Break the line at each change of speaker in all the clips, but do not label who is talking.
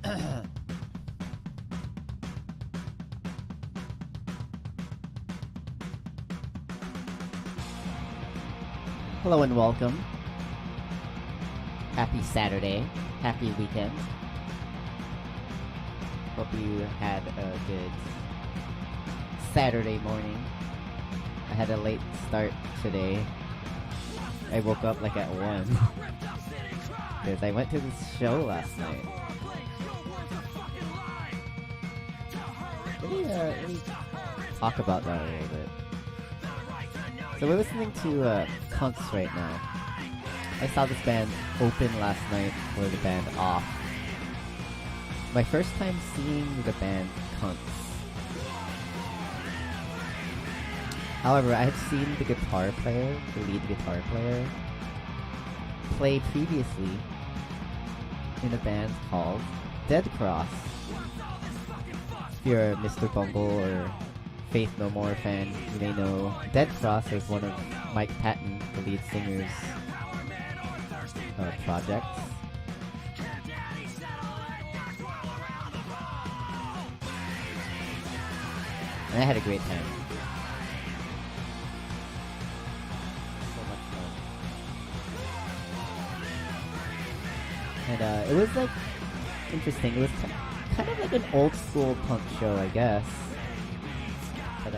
Hello and welcome. Happy Saturday. Happy weekend. Hope you had a good Saturday morning. I had a late start today. I woke up like at 1 because I went to this show last night. Let me talk about that a little bit. So we're listening to CUNTS right now. I saw this band open last night for the band Off. My first time seeing the band CUNTS. However, I have seen the guitar player, the lead guitar player, play previously in a band called Dead Cross. If you're a Mr. Bungle or Faith No More fan, you may know Dead Cross is one of Mike Patton, the lead singer's projects. And I had a great time. So much fun. And it was like interesting. It was kind of like an old school punk show, I guess. But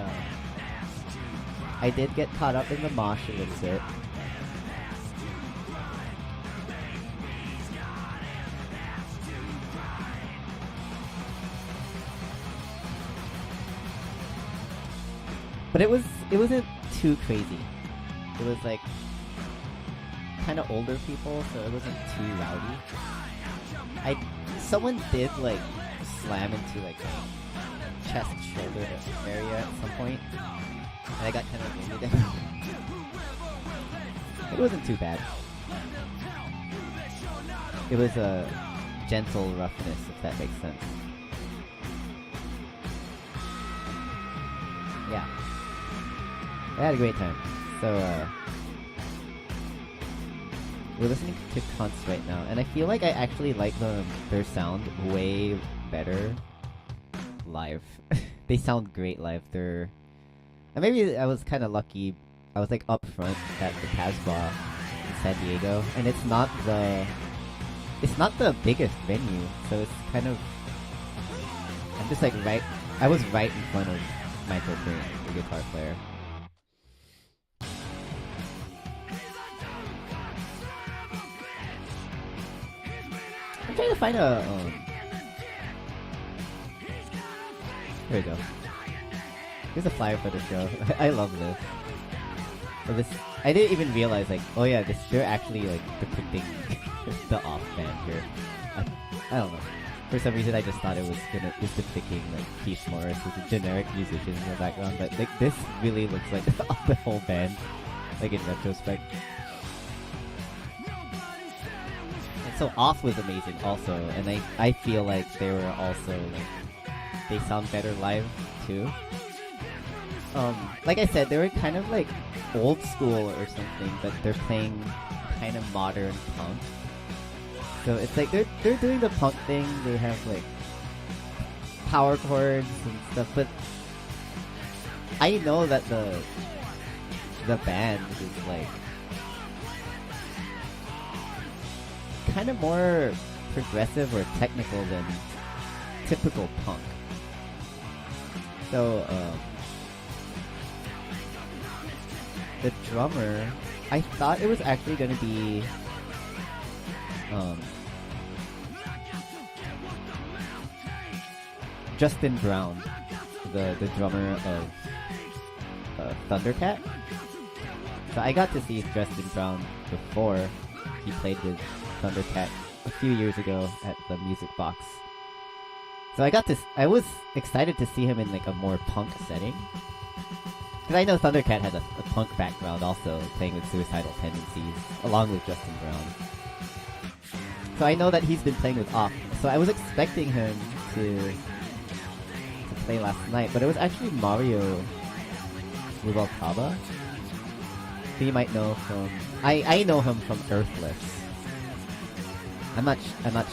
I did get caught up in the mosh a little bit. But it wasn't too crazy. It was like kind of older people, so it wasn't too rowdy. Someone did like slam into like a chest shoulder area at some point, and I got kind of wounded. It wasn't too bad. It was a gentle roughness, if that makes sense. Yeah. I had a great time. So, we're listening to CUNTS right now, and I feel like I actually like their sound way better live. They sound great live. And maybe I was kind of lucky. I was like up front at the Casbah in San Diego, and it's not the biggest venue, so it's kind of, I'm just like I was right in front of Michael Green, the guitar player. I'm trying to find a here we go. Here's a flyer for the show. I love this. So I didn't even realize, like, oh yeah, they're actually like depicting the Off band here. I don't know. For some reason, I just thought it was depicting like Keith Morris with a generic musician in the background, but like this really looks like the whole band, like in retrospect. And so Off was amazing also, and I feel like they were also like, they sound better live too. Like I said, they were kind of like old school or something, but they're playing kind of modern punk. So it's like they're doing the punk thing. They have like power chords and stuff, but I know that the band is like kind of more progressive or technical than typical punk. So the drummer, I thought it was actually going to be Justin Brown, the drummer of Thundercat. So I got to see Justin Brown before he played with Thundercat a few years ago at the Music Box. So I was excited to see him in like a more punk setting. Because I know Thundercat had a punk background also, playing with Suicidal Tendencies, along with Justin Brown. So I know that he's been playing with Off. So I was expecting him to play last night, but it was actually Mario Rubalcaba, who you might know from... I know him from Earthless. I'm not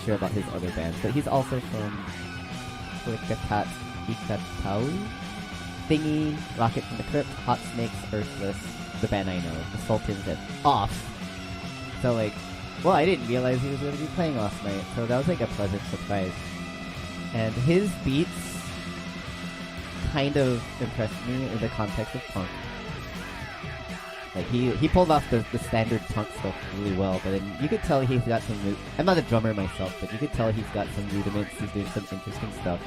sure about his other bands, but he's also from Ikataui, Thingy, Rocket from the Crypt, Hot Snakes, Earthless, the band I know, the Sultans, and Off. So like, well, I didn't realize he was going to be playing last night, so that was like a pleasant surprise. And his beats kind of impressed me in the context of punk. Like he pulled off the standard punk stuff really well, but then you could tell he's got some. I'm not a drummer myself, but you could tell he's got some rudiments. He's doing some interesting stuff.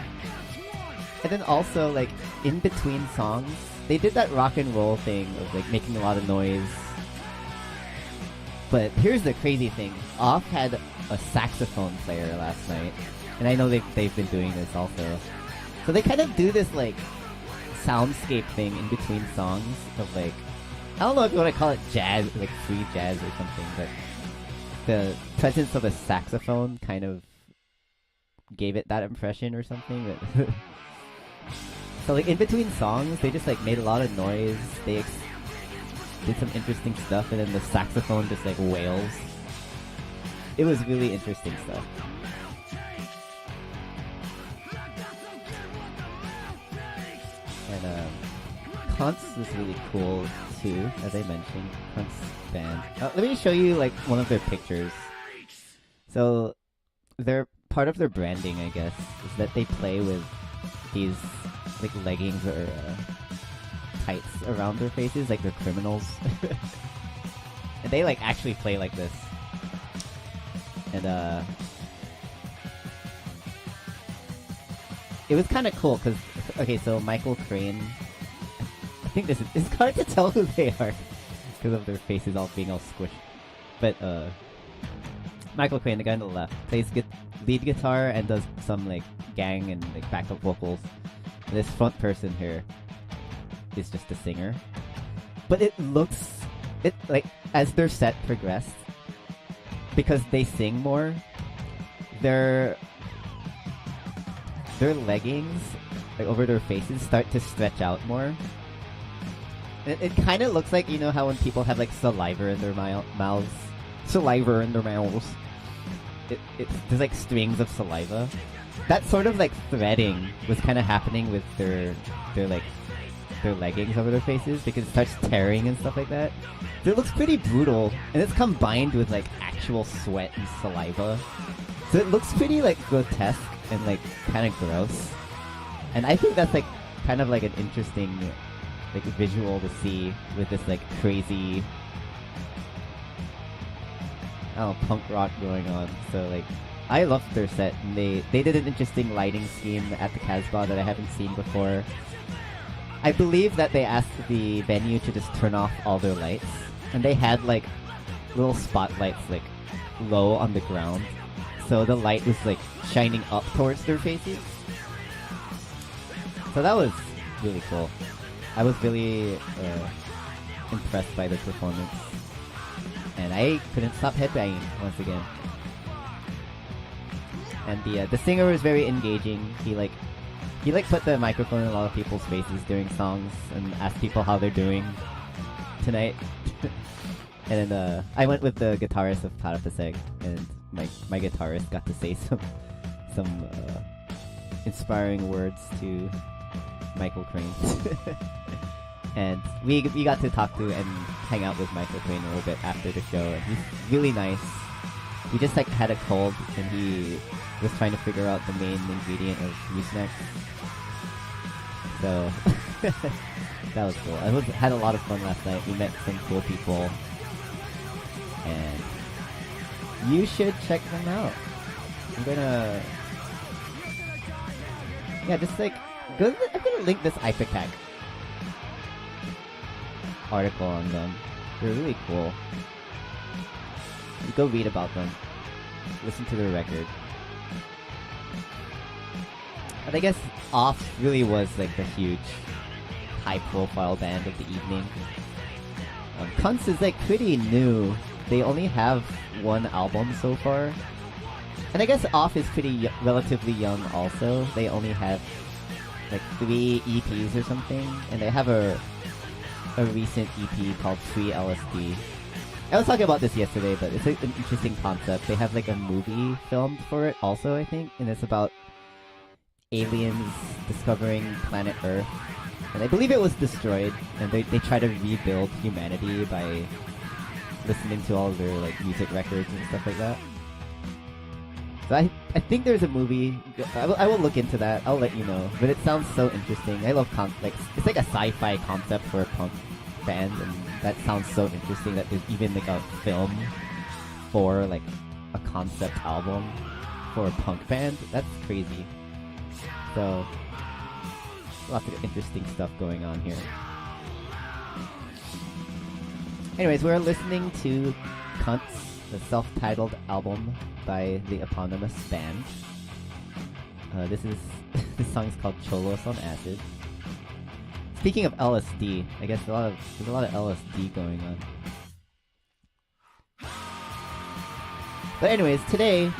And then also like in between songs, they did that rock and roll thing of like making a lot of noise. But here's the crazy thing: Off had a saxophone player last night, and I know they've been doing this also. So they kind of do this like soundscape thing in between songs of like. I don't know if you want to call it jazz, like free jazz or something, but the presence of a saxophone kind of gave it that impression or something. But so like in between songs, they just like made a lot of noise. They did some interesting stuff, and then the saxophone just like wails. It was really interesting stuff. And CUNTS was really cool too, as I mentioned. CUNTS band. Let me show you like one of their pictures. So, they're part of their branding, I guess, is that they play with these like leggings or tights around their faces, like they're criminals. And they like actually play like this. And it was kind of cool because okay, so Michael Crane. I think it's hard to tell who they are because of their faces all being all squished. But Michael Crane, the guy on the left, plays lead guitar and does some like gang and like backup vocals. And this front person here is just a singer. But it like as their set progressed, because they sing more, their leggings like over their faces start to stretch out more. It kind of looks like, you know how when people have like saliva in their mouths? Saliva in their mouths. There's like strings of saliva. That sort of like threading was kind of happening with their leggings over their faces because it starts tearing and stuff like that. So it looks pretty brutal, and it's combined with like actual sweat and saliva. So it looks pretty like grotesque and like kind of gross. And I think that's like kind of like an interesting like visual to see with this like crazy punk rock going on. So like I loved their set, and they did an interesting lighting scheme at the Casbah that I haven't seen before. I believe that they asked the venue to just turn off all their lights, and they had like little spotlights like low on the ground, so the light was like shining up towards their faces. So that was really cool. I was really impressed by the performance, and I couldn't stop headbanging once again. And the singer was very engaging. He put the microphone in a lot of people's faces during songs and asked people how they're doing tonight. And then I went with the guitarist of Parapaseg, and my guitarist got to say some inspiring words to Michael Crane. And we got to talk to and hang out with Michael Crane a little bit after the show, and he's really nice. He just like had a cold, and he was trying to figure out the main ingredient of Mucinex. So that was cool. I had a lot of fun last night. We met some cool people, and you should check them out. I'm gonna just like I'm gonna link this Ipecac article on them. They're really cool. You go read about them. Listen to their record. And I guess Off really was like the huge high-profile band of the evening. CUNTS is like pretty new. They only have one album so far. And I guess Off is pretty relatively young also. They only have like 3 EPs or something. And they have a recent EP called Free LSD. I was talking about this yesterday, but it's like an interesting concept. They have like a movie filmed for it also, I think, and it's about aliens discovering planet Earth. And I believe it was destroyed, and they try to rebuild humanity by listening to all of their like music records and stuff like that. So I think there's a movie. I will look into that. I'll let you know. But it sounds so interesting. I love like it's like a sci-fi concept for a punk band, and that sounds so interesting that there's even like a film for like a concept album for a punk band. That's crazy. So lots of interesting stuff going on here. Anyways, we're listening to CUNTS, the self-titled album by the eponymous band. This song is called Cholos on Acid. Speaking of LSD, I guess there's a lot of LSD going on. But anyways, today,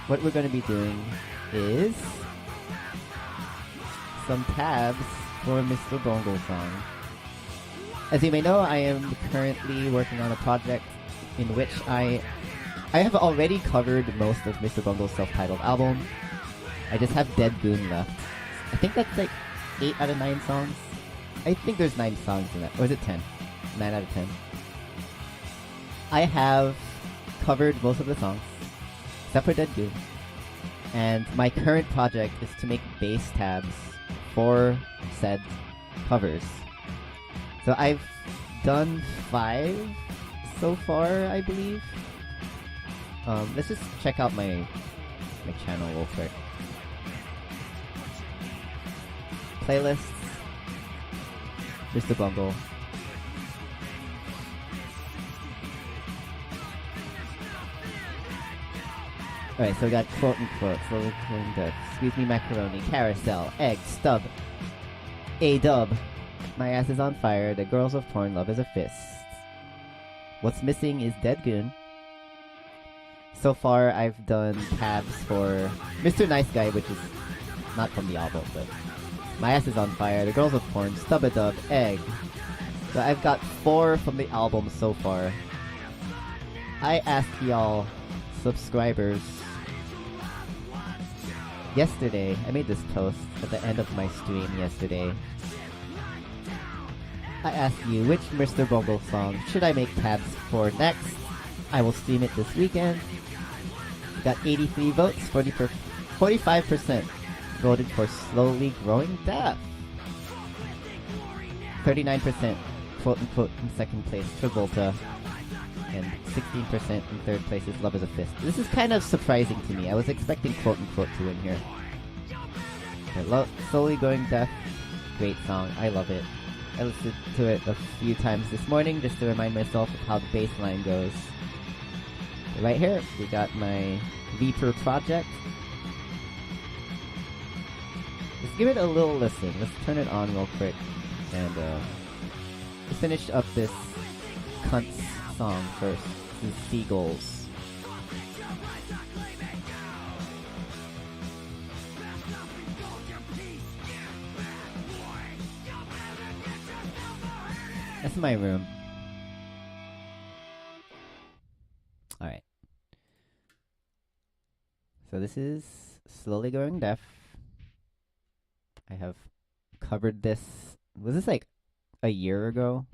what we're going to be doing is some tabs for Mr. Bungle song. As you may know, I am currently working on a project in which I have already covered most of Mr. Bungle's self-titled album. I just have Dead Goon left. I think that's like 8 out of 9 songs. I think there's 9 songs in that. Or is it 10? 9 out of 10. I have covered most of the songs, except for Dead Goon. And my current project is to make bass tabs for said covers. So I've done 5 so far, I believe. Let's just check out my channel real quick. Playlists. Mr. Bungle. Alright, so we got quote unquote, slowly killing good. Squeeze me macaroni, carousel, egg, stub, A-dub. My ass is on fire, the girls of porn love is a fist. What's missing is Dead Goon. So far, I've done tabs for Mr. Nice Guy, which is not from the album, but My Ass is on Fire, The Girls of Porn, Stub-a-Dub, Egg. So I've got 4 from the album so far. I asked y'all, subscribers, yesterday, I made this post at the end of my stream yesterday. I asked you, which Mr. Bungle song should I make tabs for next? I will stream it this weekend. Got 83 votes, 45% voted for Slowly Growing Deaf. 39% quote-unquote in second place, Travolta. And 16% in third place is Love is a Fist. This is kind of surprising to me. I was expecting quote-unquote to win here. Slowly Growing Deaf, great song. I love it. I listened to it a few times this morning just to remind myself of how the bass line goes. Right here, we got my Viper project. Let's give it a little listen. Let's turn it on real quick. And let's finish up this CUNTS song first. This is Seagulls. That's my room. Alright. So this is Slowly Growing Deaf. I have covered this. Was this like a year ago?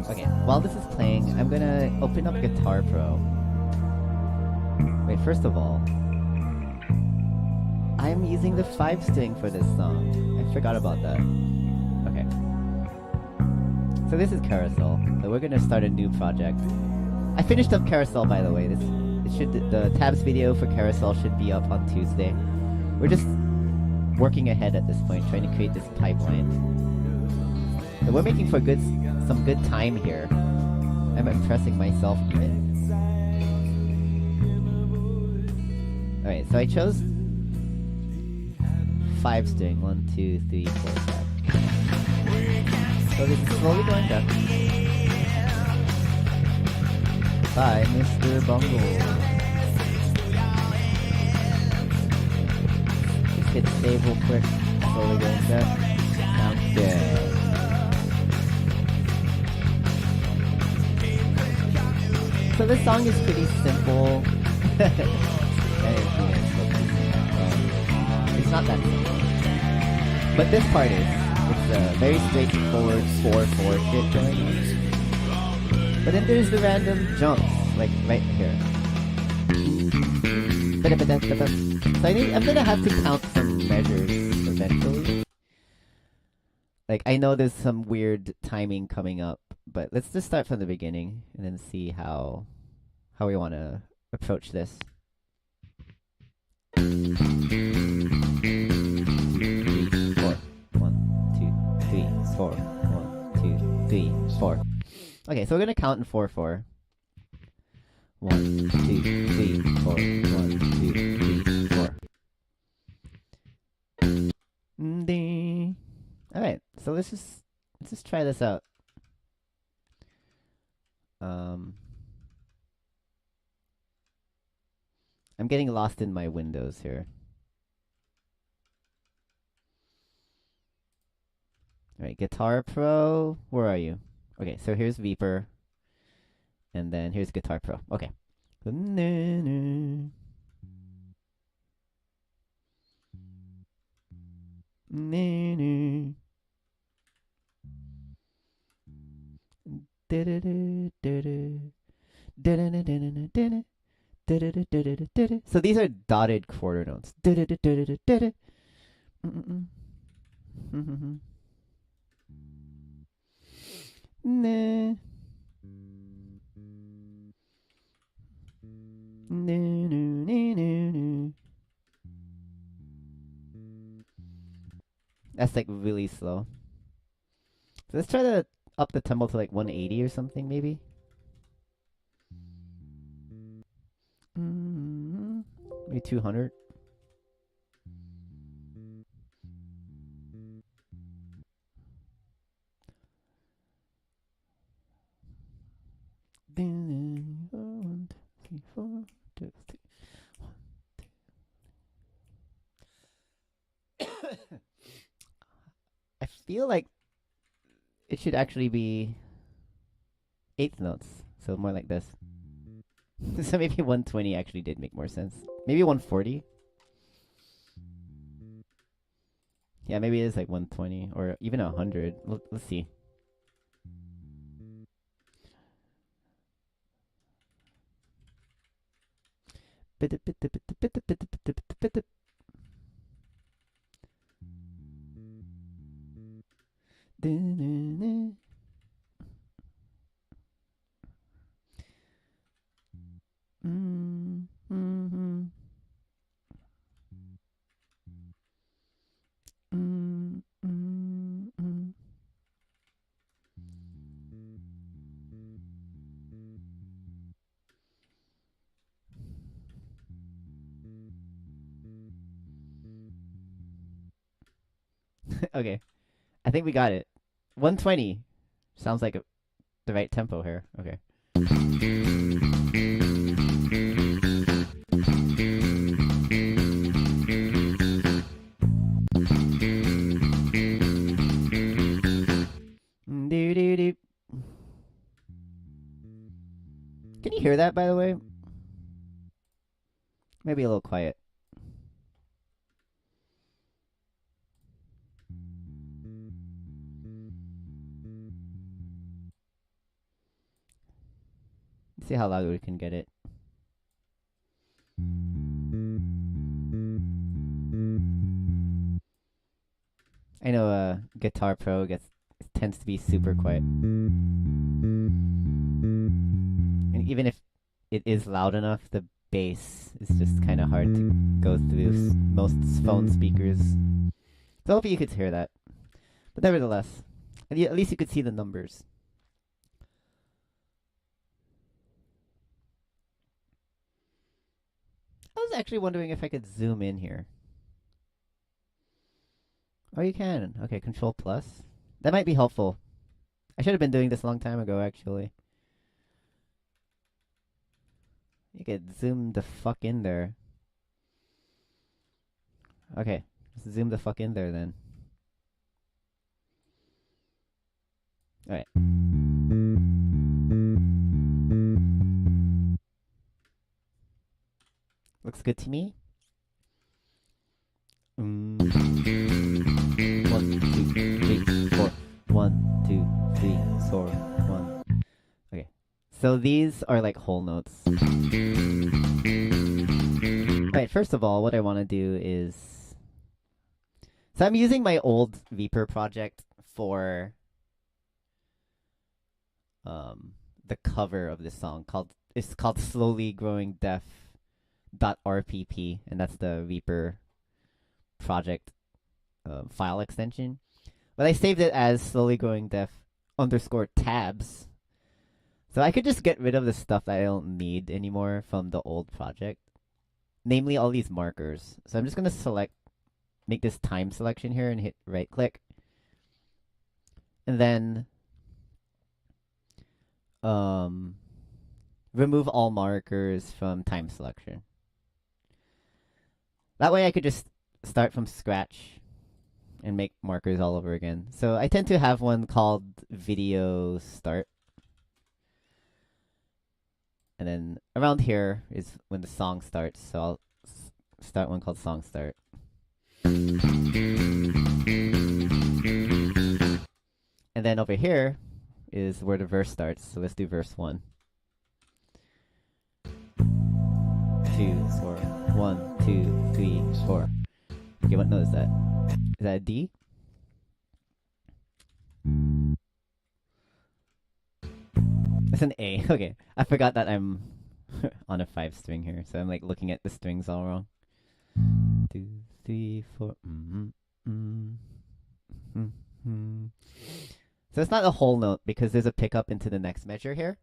Okay, while this is playing, I'm gonna open up Guitar Pro. Wait, first of all, I'm using the 5-string for this song. I forgot about that. Okay. So this is Carousel. So we're gonna start a new project. I finished up Carousel, by the way. The tabs video for Carousel should be up on Tuesday. We're just working ahead at this point, trying to create this pipeline. So we're making for some good time here. I'm impressing myself even. Alright, so I chose 5-string. 1, 2, 3, 4, 5. So this is Slowly Going Deaf. by Mr. Bungle. Just hit save real quick. Slowly going set. Sounds good. So this song is pretty simple. It's not that simple. But this part is. It's a very straightforward 4/4 shit going on. But then there's the random jumps, like right here. So I think I'm gonna have to count some measures eventually. Like I know there's some weird timing coming up, but let's just start from the beginning and then see how we want to approach this. 2, 3, 4. 1, 2, 3, 4. 1, 2, 3, 4. Okay, so we're gonna count in 4/4. 1, 2, 3, 4. 1, 2, 3, 4. Ding. All right, so let's just try this out. I'm getting lost in my windows here. All right, Guitar Pro, where are you? Okay, so here's Viper, and then here's Guitar Pro. Okay. So these are dotted quarter notes. That's like really slow. So let's try to up the tempo to like 180 or something, maybe. Maybe 200. One, two, three, 4, 2, 3, 1, 2. I feel like it should actually be eighth notes, so more like this. So maybe 120 actually did make more sense. Maybe 140. Yeah, maybe it is like 120 or even 100. Let's see. Okay, I think we got it. 120 sounds like the right tempo here. Okay. Can you hear that, by the way? Maybe a little quiet. Let's see how loud we can get it. I know Guitar Pro tends to be super quiet. And even if it is loud enough, the bass is just kind of hard to go through most phone speakers. So hopefully you could hear that. But nevertheless, at least you could see the numbers. I was actually wondering if I could zoom in here. Oh, you can. Okay, Control Plus. That might be helpful. I should have been doing this a long time ago, actually. You could zoom the fuck in there. Okay, just zoom the fuck in there then. Alright. Looks good to me. 1, 2, 3, 4. 1, 2, 3, 4, 1. Okay. So these are like whole notes. Alright, first of all, what I want to do is... So I'm using my old Reaper project for the cover of this song. It's called Slowly Growing Deaf .rpp, and that's the Reaper project file extension. But I saved it as slowly growing deaf underscore tabs. So I could just get rid of the stuff that I don't need anymore from the old project. Namely all these markers. So I'm just going to make this time selection here and hit right click. And then remove all markers from time selection. That way I could just start from scratch and make markers all over again. So I tend to have one called video start. And then around here is when the song starts. So I'll start one called song start. And then over here is where the verse starts. So let's do verse 1. 2, 4. 1, 2, 3, 4. Okay, what note is that? Is that a D? It's an A. Okay, I forgot that I'm on a 5 string here, so I'm like looking at the strings all wrong. 2, 3, 4. So it's not a whole note because there's a pickup into the next measure here.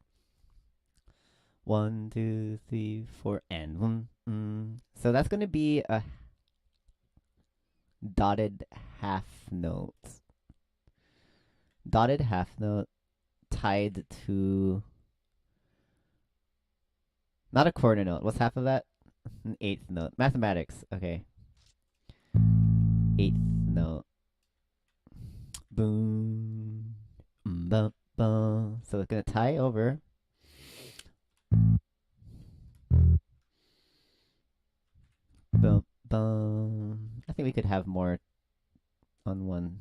1, 2, 3, 4, and so that's going to be a dotted half note. Dotted half note tied to not a quarter note. What's half of that? An eighth note. Mathematics. Okay. Eighth note. Boom. Bum, bum. So it's going to tie over. Bum, bum. I think we could have more on one.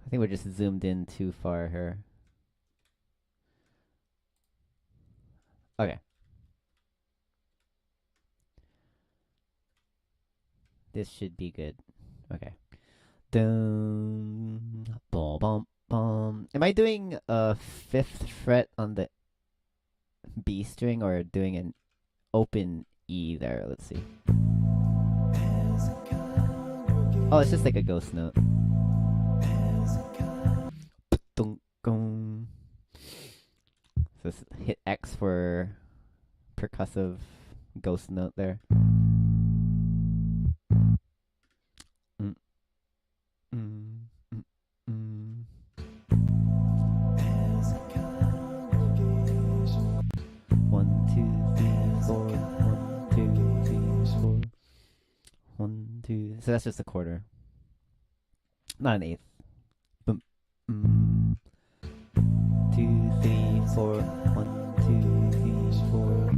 I think we're just zoomed in too far here. Okay. This should be good. Okay. Dum, bum, bum, bum. Am I doing a 5th fret on the B string or doing an open E there? Let's see. Oh, it's just like a ghost note. So hit X for percussive ghost note there. One, two, three, four. 1, 2, 3, 4. 1, 2. So that's just a quarter, not an eighth. 2, 3, 4. 1, 2, 3, 4.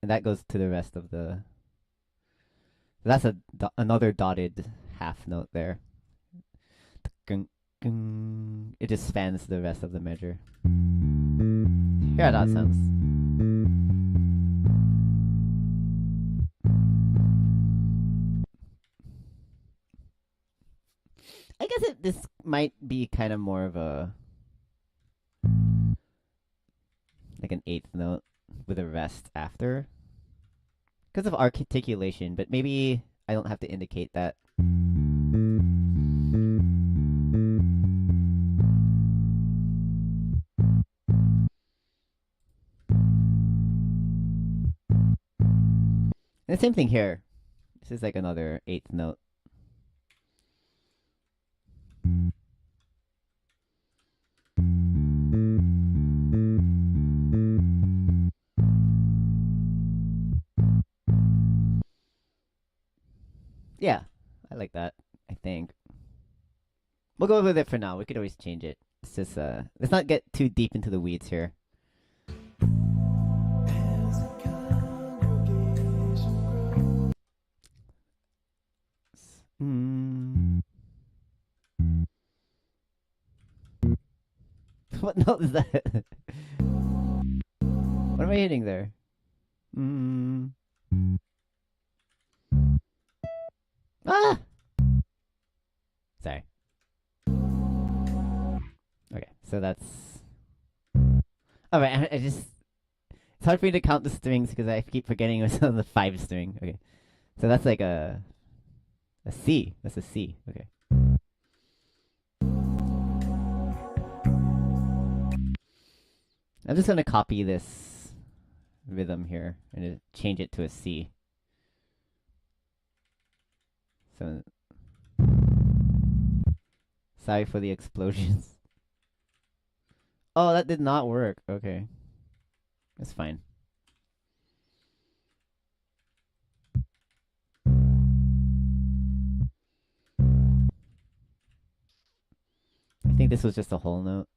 And that goes to the rest of the. That's another dotted half note there. It just spans the rest of the measure. Here how that sounds. I guess this might be kind of more of a like an eighth note with a rest after because of articulation, but maybe I don't have to indicate that. And the same thing here. This is like another eighth note. Yeah, I like that. I think we'll go with it for now. We could always change it. It's just let's not get too deep into the weeds here. Mm. What note is that? What am I hitting there? Mm. Ah! Sorry. Okay, so that's. Alright, I just. It's hard for me to count the strings because I keep forgetting it was on the 5 string. Okay. So that's like a C. That's a C. Okay. I'm just gonna copy this rhythm here and change it to a C. So sorry for the explosions. Oh, that did not work. Okay. That's fine. I think this was just a whole note.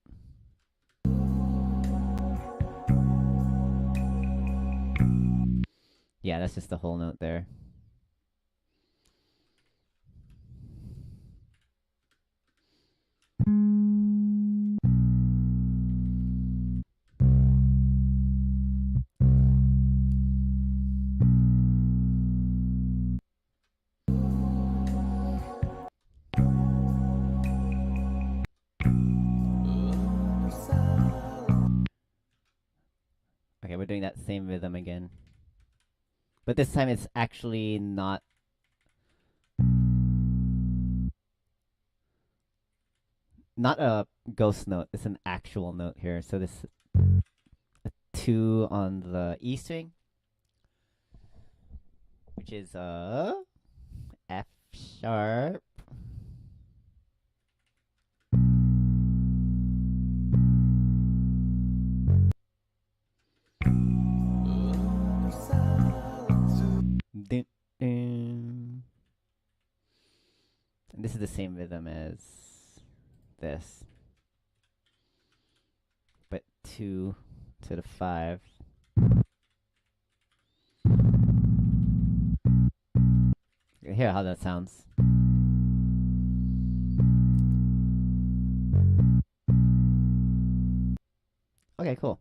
Yeah, that's just a whole note there. Okay, we're doing that same rhythm again. But this time it's actually not a ghost note. It's an actual note here. So this a 2 on the E string, which is F sharp. Dun, dun. And this is the same rhythm as this, but 2 to the 5. You can hear how that sounds. Okay, cool.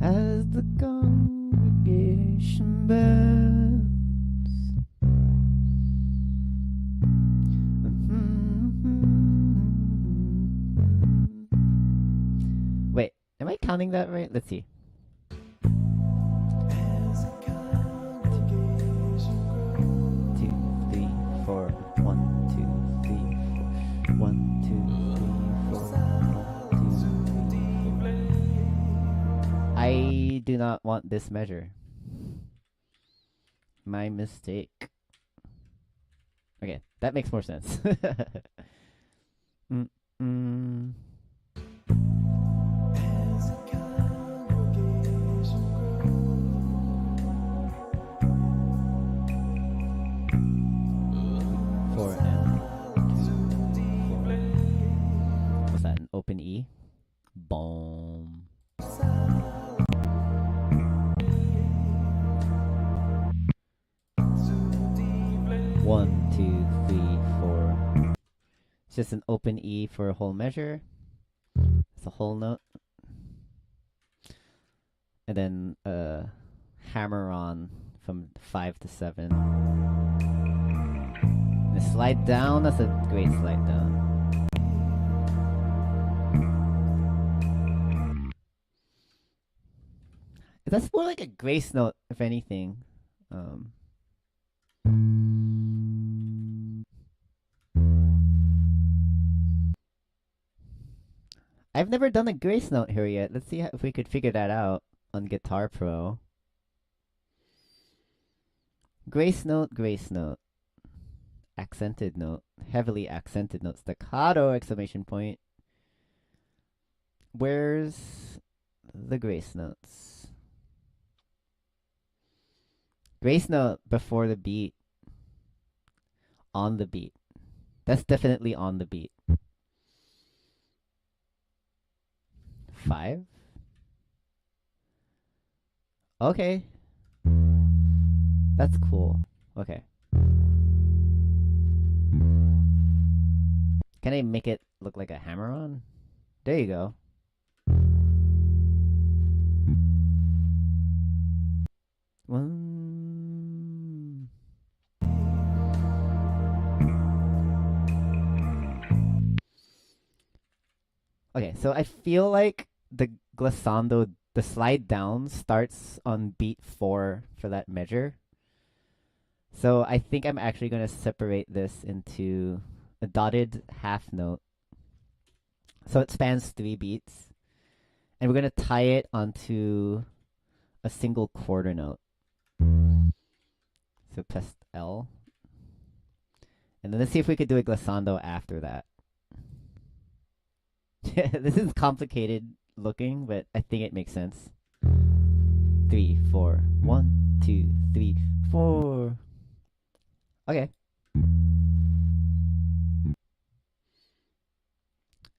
As the congregation burns. Wait, am I counting that right? Let's see. 2, 3, 4. 1, 2, 3, 4. 1, 2, 3, 4. 1, 2, 3, 4. I do not want this measure. My mistake. Okay, that makes more sense. Mm-mm. 4 and 2, 4. What's that? An open E? Boom. One, 2, 3, 4. It's just an open E for a whole measure. It's a whole note. And then hammer on from 5 to 7. And a slide down. That's a great slide down. That's more like a grace note, if anything. I've never done a grace note here yet. Let's see if we could figure that out on Guitar Pro. Grace note, accented note, heavily accented note, staccato, exclamation point. Where's the grace notes? Grace note before the beat. On the beat. That's definitely on the beat. 5? Okay. That's cool. Okay. Can I make it look like a hammer-on? There you go. Okay, so I feel like the glissando, the slide down starts on beat 4 for that measure. So I think I'm actually going to separate this into a dotted half note. So it spans 3 beats. And we're going to tie it onto a single quarter note. So press L. And then let's see if we could do a glissando after that. This is complicated looking, but I think it makes sense. 3, 4. 1, 2, 3, 4. Okay.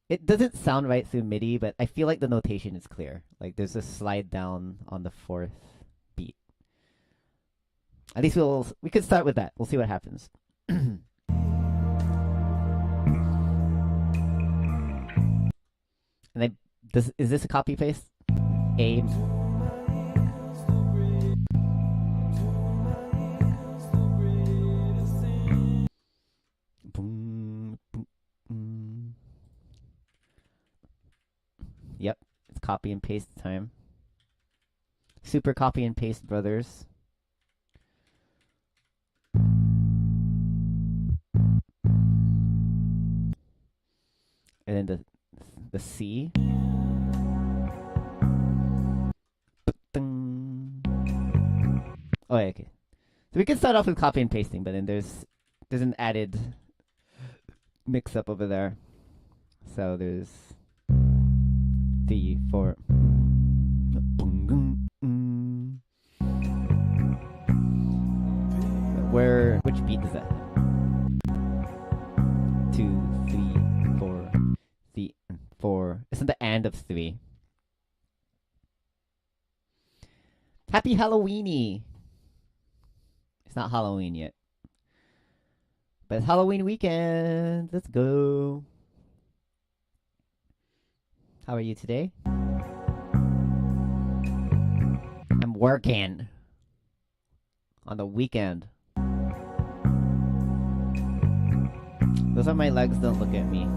It doesn't sound right through MIDI, but I feel like the notation is clear. Like there's a slide down on the 4th beat. At least we could start with that. We'll see what happens. And then is this a copy paste? A. Boom, boom, boom. Yep, it's copy and paste time. Super copy and paste, brothers. And then the C. Oh, yeah, okay. So we can start off with copy and pasting, but then there's an added mix-up over there. So there's 3, 4. Which beat is that? 2, 3, 4, 3, 4. It's in the end of 3. Happy Halloweeny! It's not Halloween yet. But it's Halloween weekend. Let's go. How are you today? I'm working on the weekend. Those are my legs, don't look at me. You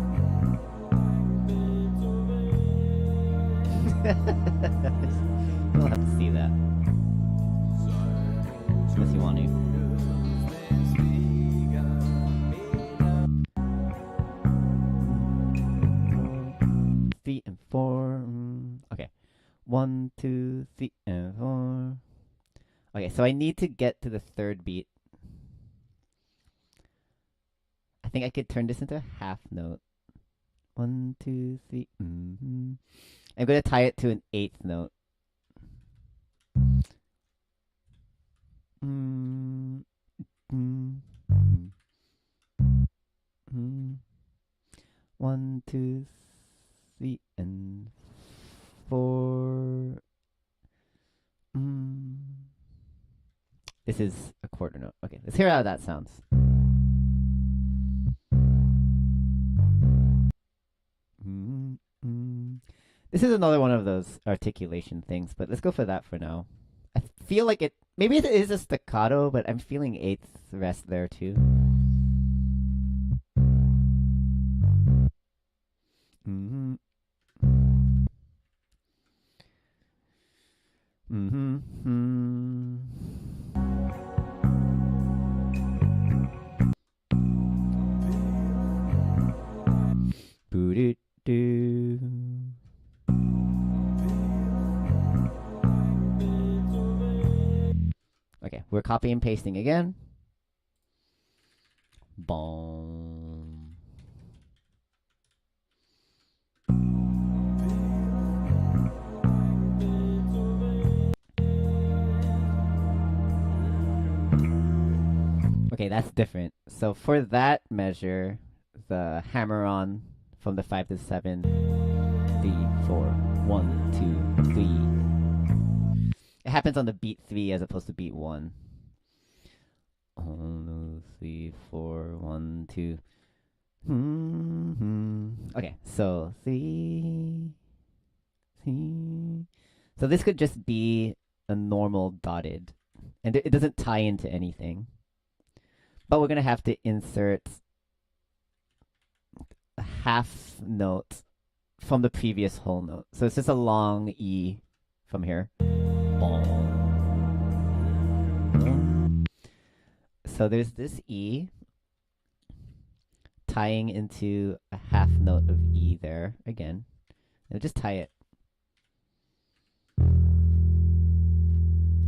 don't have to see that. Unless you want to. 3 and 4. Okay. 1, 2, 3, and 4. Okay, so I need to get to the 3rd beat. I think I could turn this into a half note. 1, 2, 3. I'm going to tie it to an 8th note. 1, 2, 3, and 4. This is a quarter note. Okay, let's hear how that sounds. This is another one of those articulation things, but let's go for that for now. I feel like it. Maybe it is a staccato, but I'm feeling 8th rest there too. Boo-doo-doo. Okay, we're copy and pasting again. Boom. that's different. So for that measure, the hammer on from the 5 to 7, 3, 4, 1, 2, 3. It happens on the beat 3 as opposed to beat 1. 1, 2, 3, 4, 1, 2. Okay, so 3, 3. So this could just be a normal dotted, and it doesn't tie into anything. But we're gonna have to insert a half note from the previous whole note. So it's just a long E from here. So there's this E tying into a half note of E there again. And just tie it.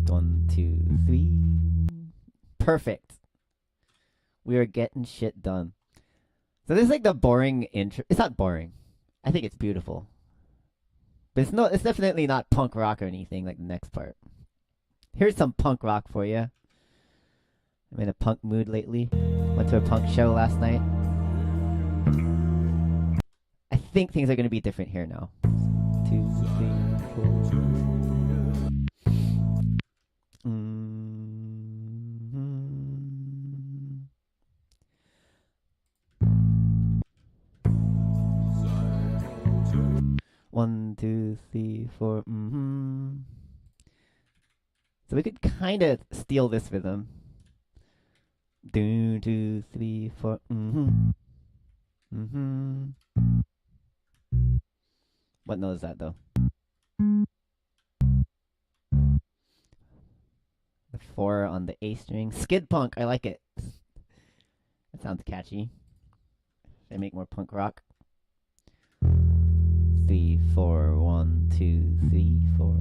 1, 2, 3. Perfect. We are getting shit done. So this is like the boring intro. It's not boring. I think it's beautiful. But it's definitely not punk rock or anything like the next part. Here's some punk rock for you. I'm in a punk mood lately. Went to a punk show last night. I think things are going to be different here now. 2, 3, 4. 1, 2, 3, 4. So we could kind of steal this rhythm. 2, 2, 3, 4. What note is that though? The 4 on the A string. Skid punk. I like it. That sounds catchy. Should I make more punk rock? 3, 4, 1, 2, 3, 4.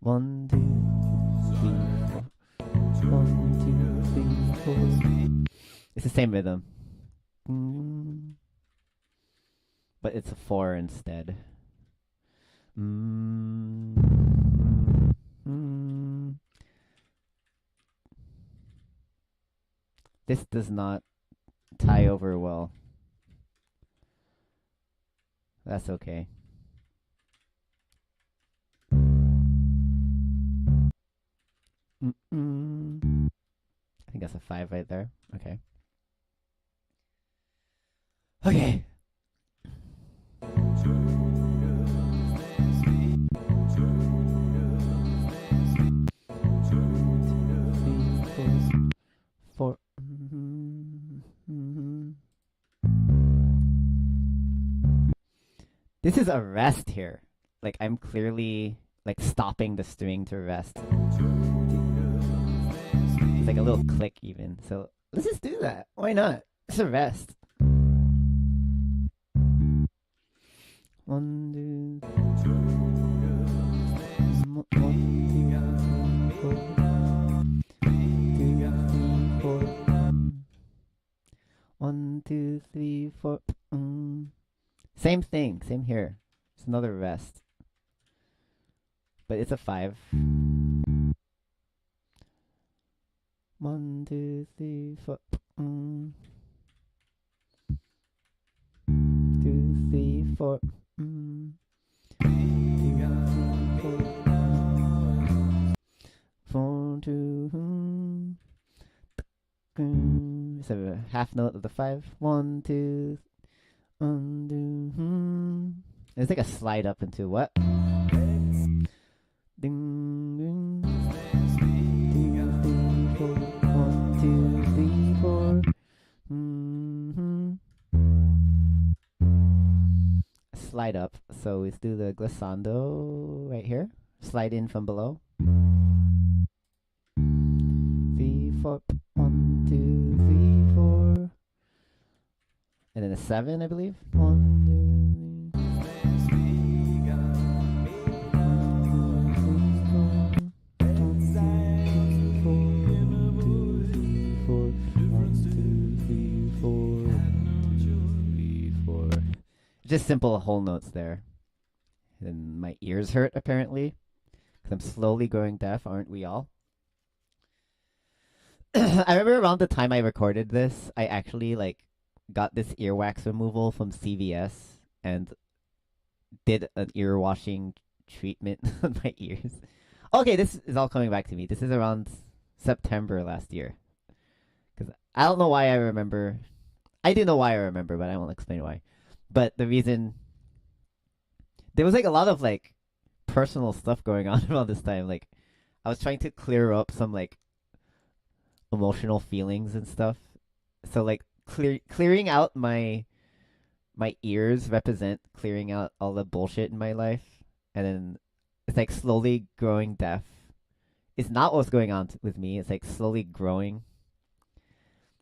1, 2, 3, 4. 1, 2, 3, 4. It's the same rhythm. But it's a 4 instead. This does not tie over well. That's okay. I think that's a 5 right there. Okay. Okay. Four. This is a rest here. Like I'm clearly like stopping the string to rest. It's like a little click even. So let's just do that. Why not? It's a rest. 1, 2, 1, 2, 3, 4. Same thing, same here. It's another rest. But it's a 5. 1, 2, 3, 4. 2, 3, 4. 4, 2. It's a half note of the 5. 1, 2. It's like a slide up into what? Ding, ding. 2, 3, 4. 1, 2, 3, 4. Slide up. So let's do the glissando right here. Slide in from below. 3, 4. 1, 2, 3, 4. And then a 7, I believe. 1, 2, 3, 4. Just simple whole notes there. And my ears hurt apparently. Because I'm slowly growing deaf, aren't we all? I remember around the time I recorded this, I actually like got this earwax removal from CVS and did an ear washing treatment on my ears. Okay, this is all coming back to me. This is around September last year. Because I don't know why I remember. I do know why I remember, but I won't explain why. But the reason there was like a lot of like personal stuff going on around this time. Like I was trying to clear up some like emotional feelings and stuff. So like clearing out my ears represent clearing out all the bullshit in my life, and then it's like slowly growing deaf. It's not what's going on with me. It's like slowly growing.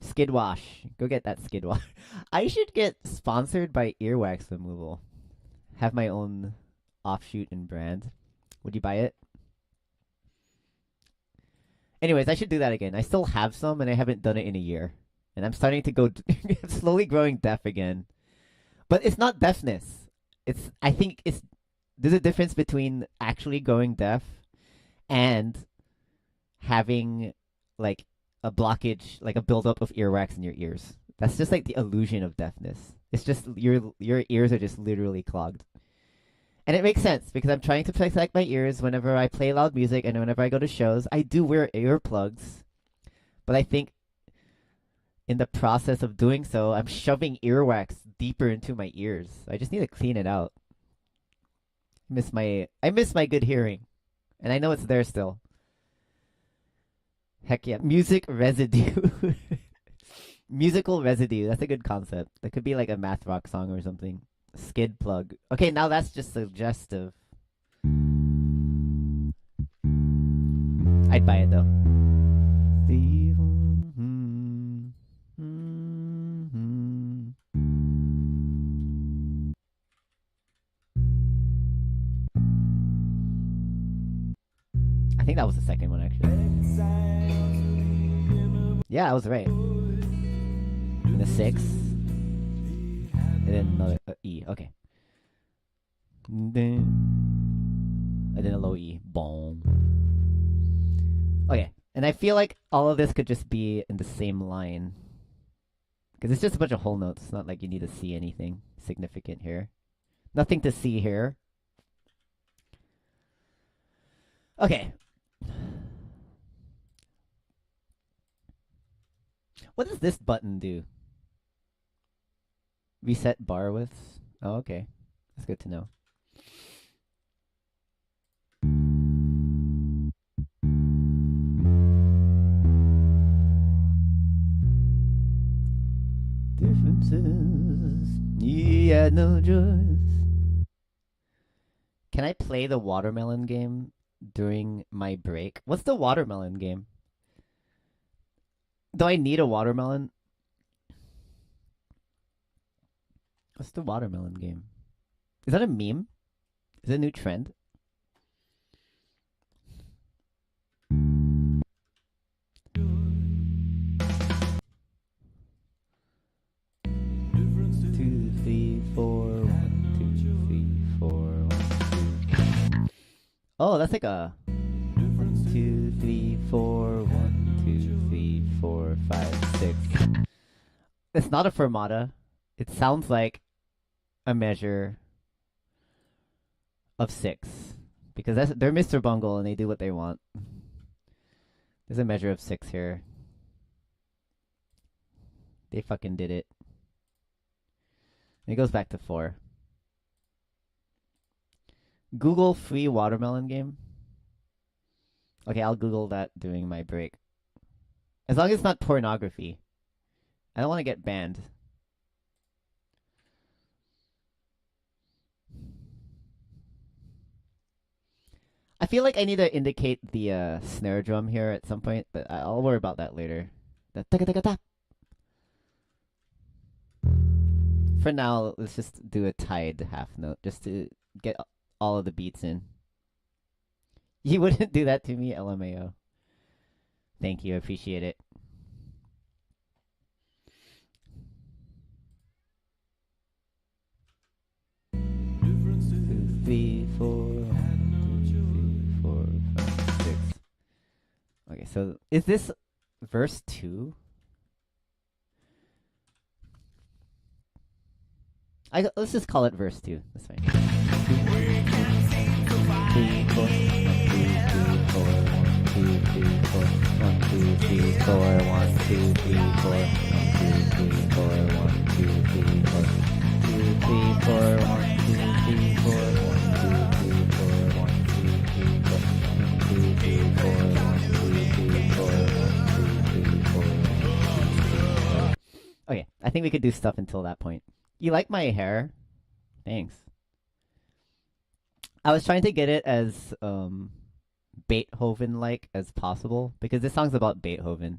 Skid wash. Go get that skid wash. I should get sponsored by earwax removal. Have my own offshoot and brand. Would you buy it? Anyways, I should do that again. I still have some, and I haven't done it in a year. And I'm starting to go slowly growing deaf again. But it's not deafness. I think there's a difference between actually going deaf and having like a blockage, like a buildup of earwax in your ears. That's just like the illusion of deafness. It's just your ears are just literally clogged. And it makes sense because I'm trying to protect my ears whenever I play loud music and whenever I go to shows. I do wear earplugs, but I think in the process of doing so, I'm shoving earwax deeper into my ears. I just need to clean it out. I miss my good hearing, and I know it's there still. Heck yeah, music residue. Musical residue. That's a good concept. That could be like a math rock song or something. Skid plug. Okay, now that's just suggestive. I'd buy it though. I think that was the second one actually. Yeah, I was right. And a 6. And then another E. Okay. And then a low E. Boom. Okay. And I feel like all of this could just be in the same line. Because it's just a bunch of whole notes. It's not like you need to see anything significant here. Nothing to see here. Okay. What does this button do? Reset bar widths? Oh, okay. That's good to know. Differences. Yeah, no choice. Can I play the watermelon game during my break? What's the watermelon game? Do I need a watermelon? What's the watermelon game? Is that a meme? Is it a new trend? Two, three, four, 1, 2, 3, 4, 1, 2. Oh, that's like a 1, 2, 3, 4, 1, 2, 3, 4, 5, 6. It's not a fermata. It sounds like a measure of 6 because they're Mr. Bungle and they do what they want. There's a measure of 6 here. They fucking did it. And it goes back to 4. Google free watermelon game. Okay, I'll Google that during my break. As long as it's not pornography. I don't want to get banned. I feel like I need to indicate the snare drum here at some point, but I'll worry about that later. For now, let's just do a tied half note, just to get all of the beats in. You wouldn't do that to me, LMAO. Thank you, appreciate it. Two, 3, 4. Okay, so is this Verse 2? Let's just call it verse 2. That's fine. 2, 3, 4. 1, 2, 3, 4. 1, 2, 3, 4. 1, 2, 3, 4. 1, 2, 3, 4. 1, 2, 3, 4. 2, 3, 4. 1, 2, 3, 4. 1, 2, 3, 4. 1, 2, 3, 4. 1, 2, 3, 4. 1, 2, 3, 4. 1, 2, 3, 4. 1, 2, 3, 4. Okay, I think we could do stuff until that point. You like my hair? Thanks. I was trying to get it as Beethoven-like as possible because this song's about Beethoven.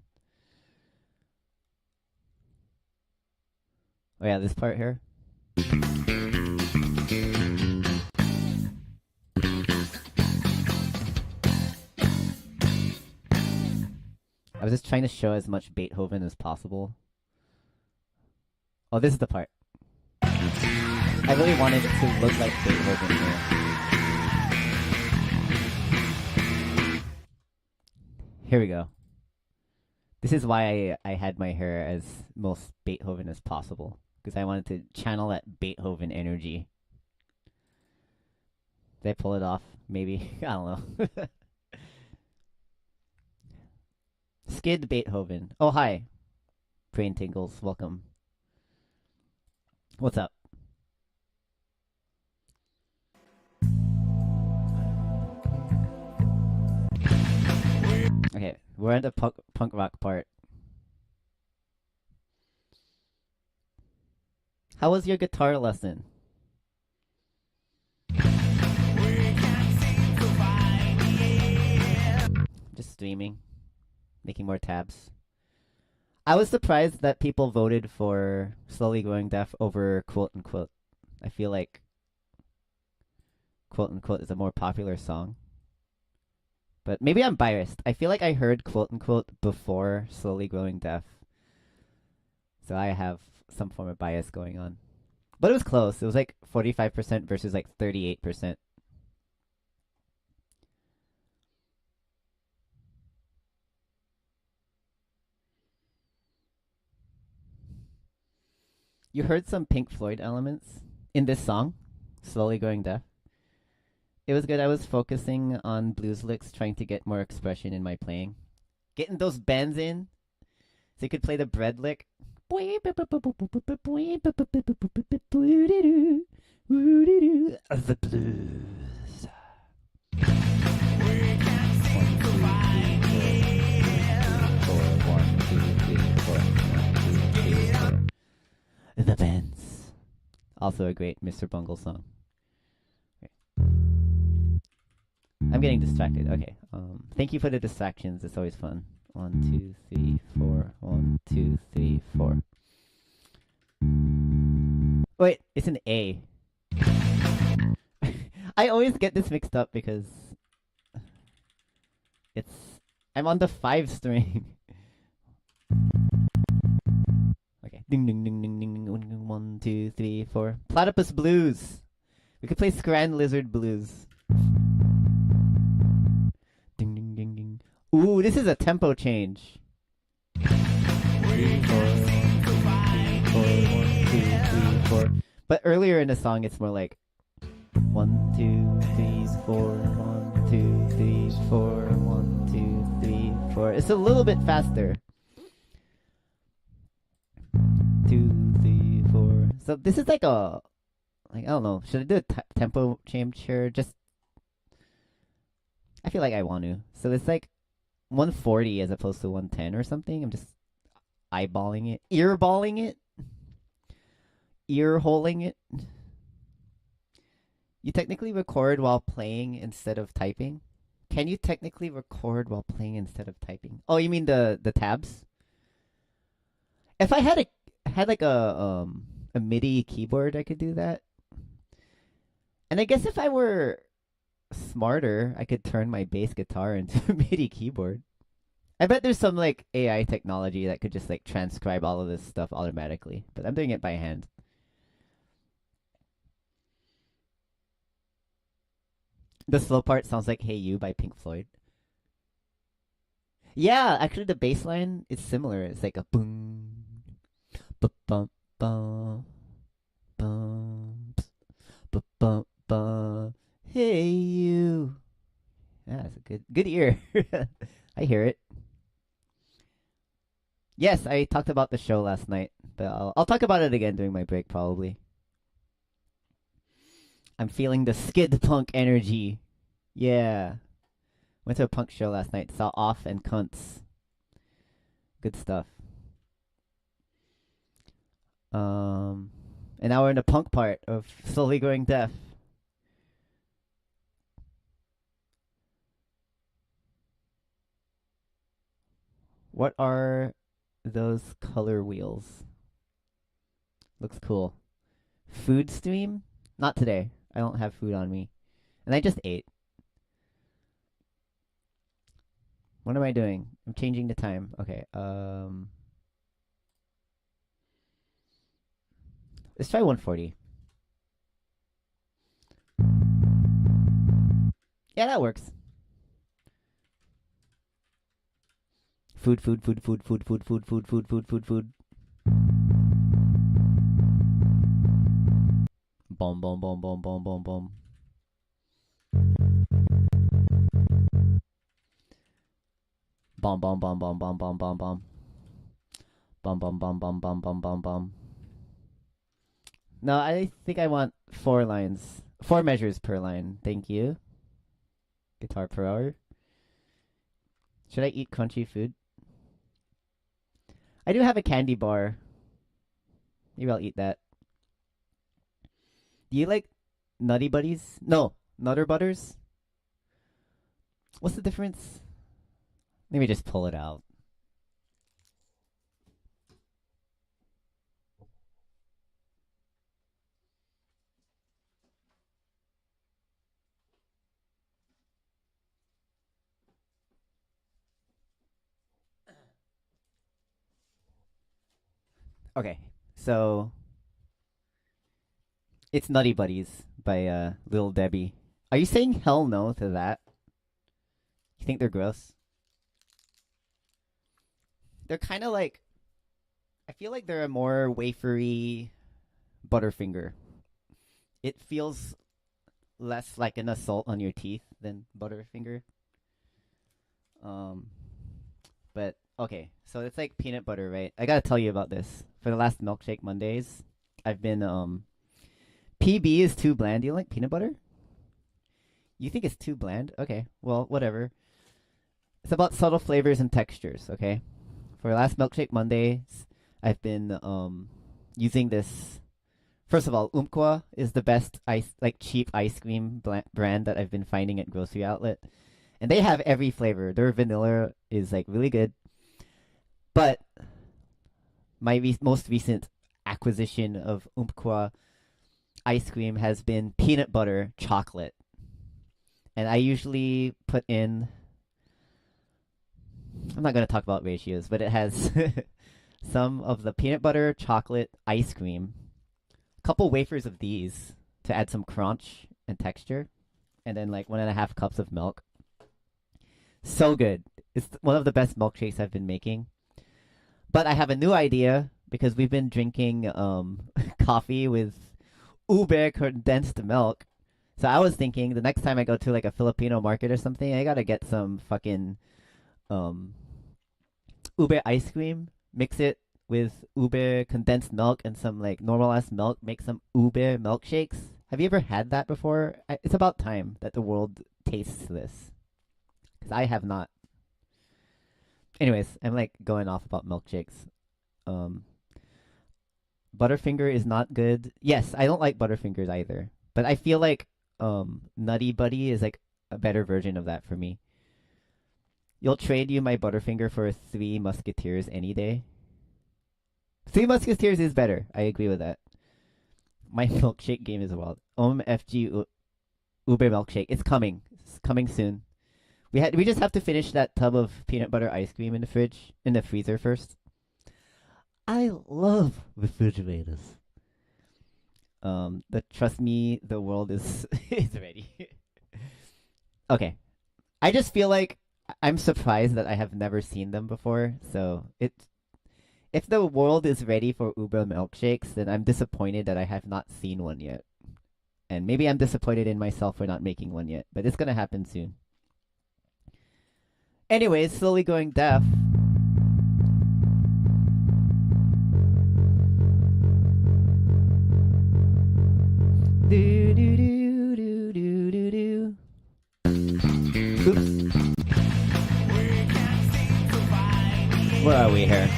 Oh yeah, this part here. I was just trying to show as much Beethoven as possible. Oh, this is the part. I really wanted it to look like Beethoven here. Here we go. This is why I had my hair as most Beethoven as possible. Because I wanted to channel that Beethoven energy. Did I pull it off? Maybe. I don't know. Skid Beethoven. Oh, hi. Brain Tingles. Welcome. What's up? Okay, we're at the punk rock part. How was your guitar lesson? Just streaming. Making more tabs. I was surprised that people voted for Slowly Growing Deaf over Quote Unquote. I feel like Quote Unquote is a more popular song. But maybe I'm biased. I feel like I heard Quote Unquote before Slowly Growing Deaf. So I have some form of bias going on. But it was close. It was like 45% versus like 38%. You heard some Pink Floyd elements in this song, Slowly Growing Deaf. It was good. I was focusing on blues licks, trying to get more expression in my playing. Getting those bends in, so you could play the bread lick. The blues. The bends. Also a great Mr. Bungle song. Okay. I'm getting distracted. Okay. Thank you for the distractions. It's always fun. 1, 2, 3, 4. 1, 2, 3, 4. Wait, it's an A. I always get this mixed up because I'm on the 5 string. Okay. Ding ding ding ding ding ding. 1, 2, 3, 4. Platypus blues. We could play Scran Lizard blues. Ding ding ding ding. Ooh, this is a tempo change. 3, 4, 1, 2, 3, 4, 1, 2, 3, 4. But earlier in the song, it's more like 1, 2, 3, 4, 1, 2, 3, 4, 1, 2, 3, 4. It's a little bit faster. 2, 3, 4. So this is like a, I don't know. Should I do a tempo change here? Just, I feel like I want to. So it's like 140 as opposed to 110 or something. I'm just eyeballing it, earballing it, ear-holing it. You technically record while playing instead of typing. Can you technically record while playing instead of typing? Oh, you mean the tabs? If I had like a MIDI keyboard, I could do that. And I guess if I were smarter, I could turn my bass guitar into a MIDI keyboard. I bet there's some like AI technology that could just like transcribe all of this stuff automatically, but I'm doing it by hand. The slow part sounds like Hey You by Pink Floyd. Yeah, actually the bass line is similar. It's like a boom, ba bum bum bum, ba bum bum. Hey you. Yeah, it's a good ear. I hear it. Yes, I talked about the show last night, but I'll talk about it again during my break probably. I'm feeling the skid punk energy. Yeah. Went to a punk show last night. Saw Off and Cunts. Good stuff. Um, and now we're in the punk part of Slowly Growing Deaf. What are those color wheels? Looks cool. Food stream? Not today. I don't have food on me. And I just ate. What am I doing? I'm changing the time. Okay. Let's try 140. Yeah, that works. Food, food, food, food, food, food, food, food, food, food, food, food. Boom, boom, boom, boom, boom, boom, boom. Bomb, bomb, bomb, bomb, bomb, bomb, bomb, bomb. Bomb, bomb, bomb, bomb, bomb, bomb, bomb, bomb. No, I think I want 4 lines. 4 measures per line. Thank you. Guitar per hour. Should I eat crunchy food? I do have a candy bar. Maybe I'll eat that. Do you like Nutty Buddies? No, Nutter Butters? What's the difference? Let me just pull it out. Okay, so it's Nutty Buddies by Little Debbie. Are you saying hell no to that? You think they're gross? They're kind of like, I feel like they're a more wafery Butterfinger. It feels less like an assault on your teeth than Butterfinger. Um, but okay, so it's like peanut butter, right? I gotta tell you about this. For the last Milkshake Mondays, I've been PB is too bland. Do you like peanut butter? You think it's too bland? Okay, well, whatever. It's about subtle flavors and textures, okay? For the last Milkshake Mondays, I've been using this. First of all, Umpqua is the best ice, like cheap ice cream brand that I've been finding at grocery outlet, and they have every flavor. Their vanilla is like really good, but my most recent acquisition of Umpqua ice cream has been peanut butter chocolate, and I usually put in. I'm not going to talk about ratios, but it has some of the peanut butter chocolate ice cream, a couple wafers of these to add some crunch and texture, and then like 1.5 cups of milk. So good. It's one of the best milkshakes I've been making. But I have a new idea because we've been drinking coffee with ube condensed milk. So I was thinking the next time I go to like a Filipino market or something, I gotta get some fucking um, ube ice cream, mix it with ube condensed milk and some like normal ass milk, make some ube milkshakes. Have you ever had that before? It's about time that the world tastes this. Because I have not. Anyways, I'm like going off about milkshakes. Um, Butterfinger is not good. Yes, I don't like Butterfingers either. But I feel like Nutty Buddy is like a better version of that for me. You'll trade you my Butterfinger for Three Musketeers any day. Three Musketeers is better. I agree with that. My milkshake game is wild. FG Ube milkshake. It's coming. It's coming soon. We just have to finish that tub of peanut butter ice cream in the freezer first. I love refrigerators. Trust me, the world is is ready. Okay, I just feel like I'm surprised that I have never seen them before. So if the world is ready for Uber milkshakes, then I'm disappointed that I have not seen one yet. And maybe I'm disappointed in myself for not making one yet, but it's gonna happen soon. Anyways, slowly going deaf. Do do do do do do do. Oops. Where are we here?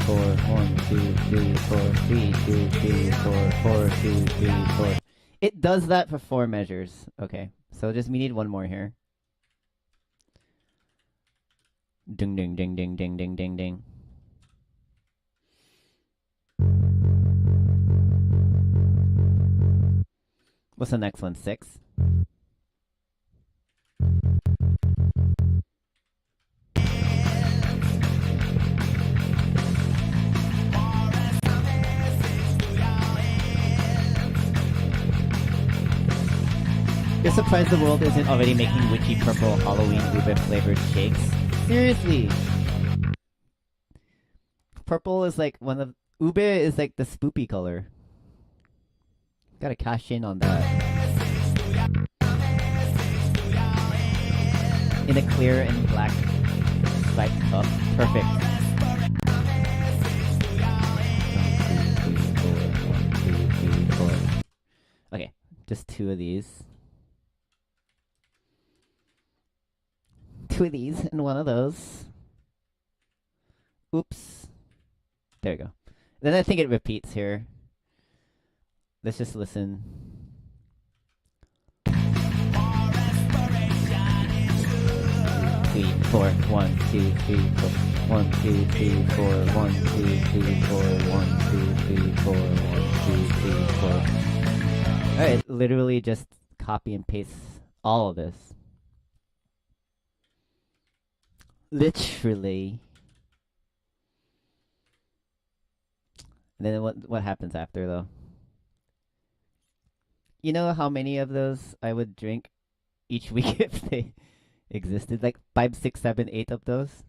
Four, 1, 2, 3, 4, 3, 2, 3, 4, 4, 2, 3, 4. It does that for 4 measures. Okay, so just we need one more here. Ding ding ding ding ding ding ding ding. What's the next one? 6? You're surprised the world isn't already making witchy purple Halloween Ube flavored shakes? Seriously! Purple is like one of... Ube is like the spoopy color. Gotta cash in on that. In a clear and black striped cup. Perfect. 1, 2, 3, 4. Okay, just 2 of these. 2 of these and 1 of those. Oops. There we go. Then I think it repeats here. Let's just listen. 3, 4. 1, 2, 3, 4. 1, 2, 3, 4. 1, 2, 3, 4. 1, 2, 3, 4. 1, 2, 3, 4. Alright, literally just copy and paste all of this. Literally. And then what happens after though? You know how many of those I would drink each week if they existed? Like 5, 6, 7, 8 of those.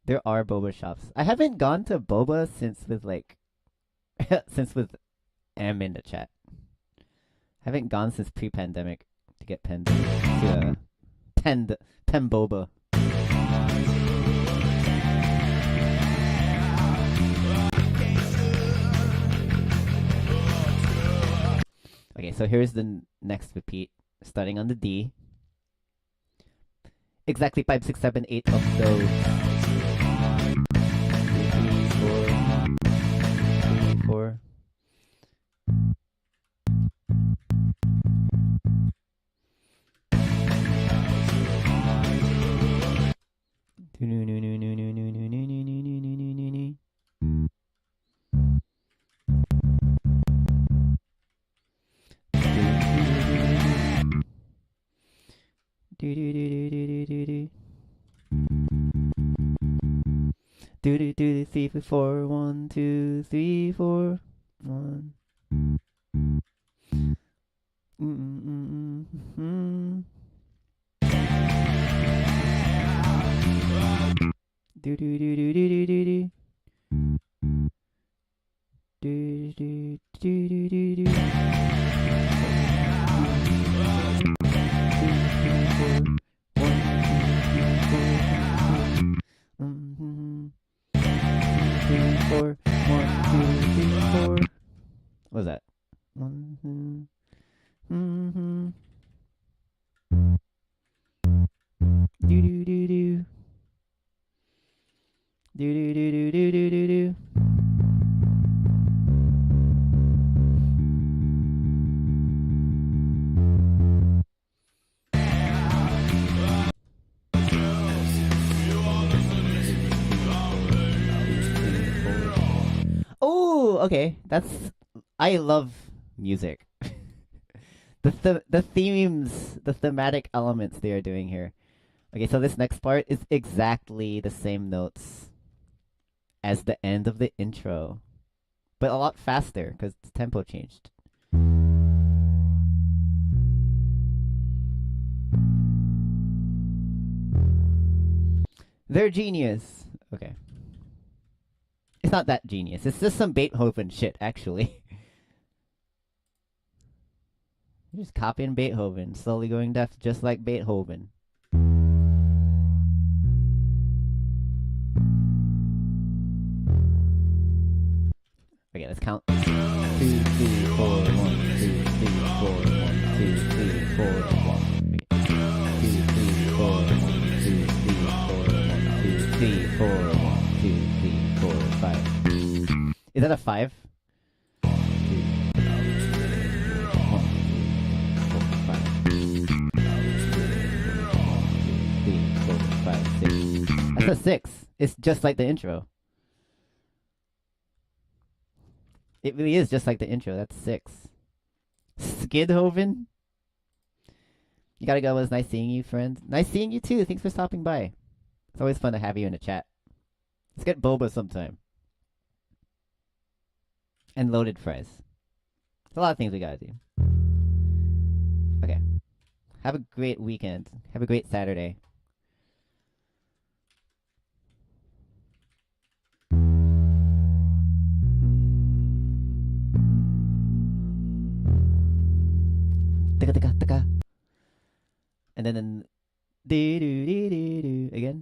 There are boba shops. I haven't gone to boba since with like since with M in the chat. I haven't gone since pre-pandemic to get pen boba. Okay, so here's the next repeat, starting on the D. Exactly 5, 6, 7, 8 of those. 2, 3, 4. 3, 4. Do do do 3, 4, 1, 2, 3, 4, 1. Do do do do do do do do. Do do do do do do. 4, 1, 2, 3, 4. What was that? 1, 2. Do do do do. Do do do do do do do do. Oh, okay. I love music. The themes, the thematic elements they are doing here Okay, so this next part is exactly the same notes as the end of the intro, but a lot faster because the tempo changed. They're genius. Okay. It's not that genius. It's just some Beethoven shit, actually. You're just copying Beethoven, slowly going deaf just like Beethoven. Okay, let's count. 2, 3, 4, 1, 2, 3, 4, 1, 2, 3, 4, 1. Okay. 2, 3, 4, 1, 2, 3, 4, 1, 2, 3, 4, 1, 2, 3, 4, 5. Is that a 5? 2, 1, 2, 4, 5. 3, 4, 5, 6. That's a 6. It's just like the intro. It really is just like the intro. That's 6. Skidhoven? You gotta go. It was nice seeing you, friend. Nice seeing you too. Thanks for stopping by. It's always fun to have you in the chat. Let's get boba sometime. And loaded fries. There's a lot of things we gotta do. Okay. Have a great weekend. Have a great Saturday. And then again.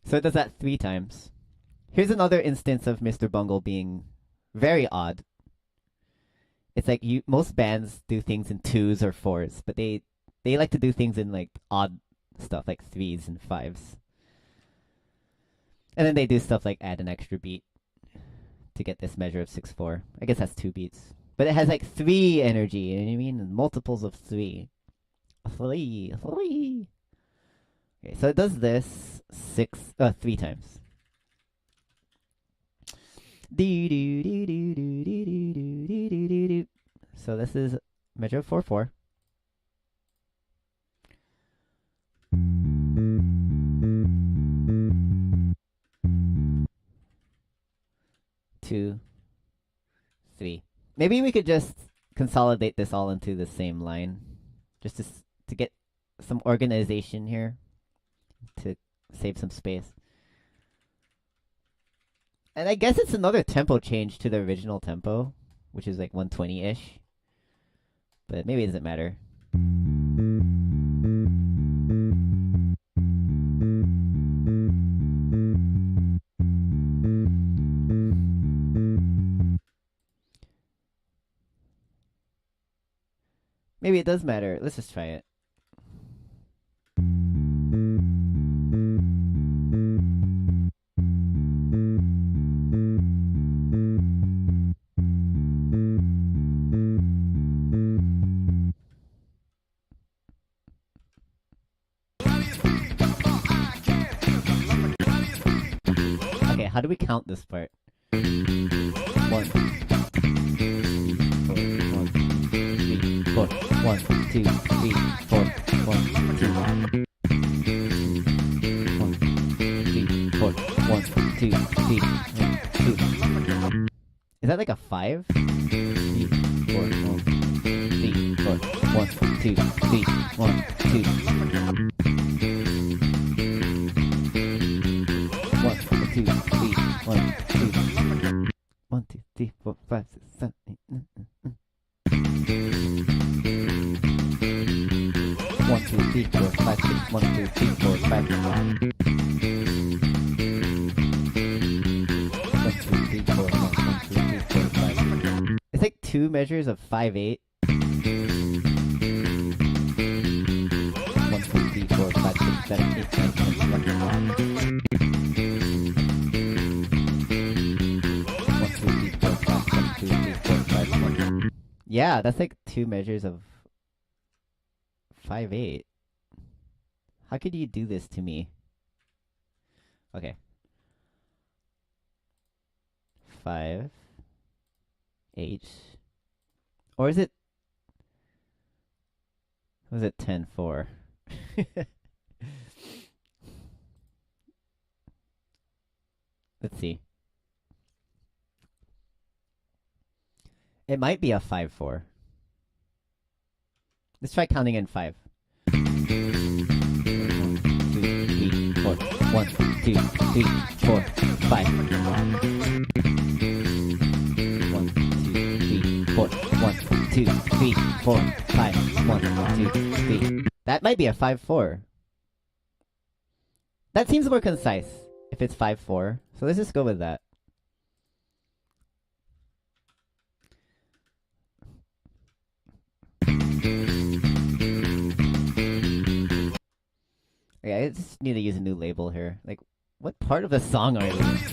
So it does that 3 times. Here's another instance of Mr. Bungle being very odd. It's like most bands do things in 2s or 4s, but they like to do things in like odd stuff, like 3s and 5s. And then they do stuff like add an extra beat to get this measure of 6/4. I guess that's 2 beats. But it has like 3 energy, you know what I mean? And multiples of 3. 3. Okay, so it does this 3 times. So this is measure of 4/4. 2, 3. Maybe we could just consolidate this all into the same line, just to get some organization here, to save some space. And I guess it's another tempo change to the original tempo, which is like 120-ish. But maybe it doesn't matter. Maybe it does matter. Let's just try it. Okay, how do we count this part? 1, 4, 1, 2, 3, 4, 1, 2, 1, 3, 4, 1, 2, 3, 1, 2. Is that like a 5? 3, 4, 1, 3, 4, 1, 2, 3, 1, 2. 1, 2, 3, 1, 2. 1, 2, 3, 4, 5, 6, 7, 8, 9, 1, 2, 3, 4, 5, 6, 1, 2, 3, 4, 5. 1, 2, 3, 4, 1, 2, 3, 4, 5. It's like 2 measures of 5/8. 1, 2, 3, 4, 5, 6, 7, 8, 9, 10, 11. 1, 2, 3, 4, 5, 1, 2, 3, 4, 5, 1. Yeah, that's like 2 measures of 5/8. How could you do this to me? Okay. 5 H. Or is it? Was it 10-4? Let's see. It might be a 5-4. Let's try counting in 5. 1, 2, 3, 4, 5. 1, 2, 3, 4. 1, 2, 3, 4, 5. 1, 2, 3. That might be a 5-4. That seems more concise if it's 5-4. So let's just go with that. Okay, I just need to use a new label here. Like, what part of the song are you? It's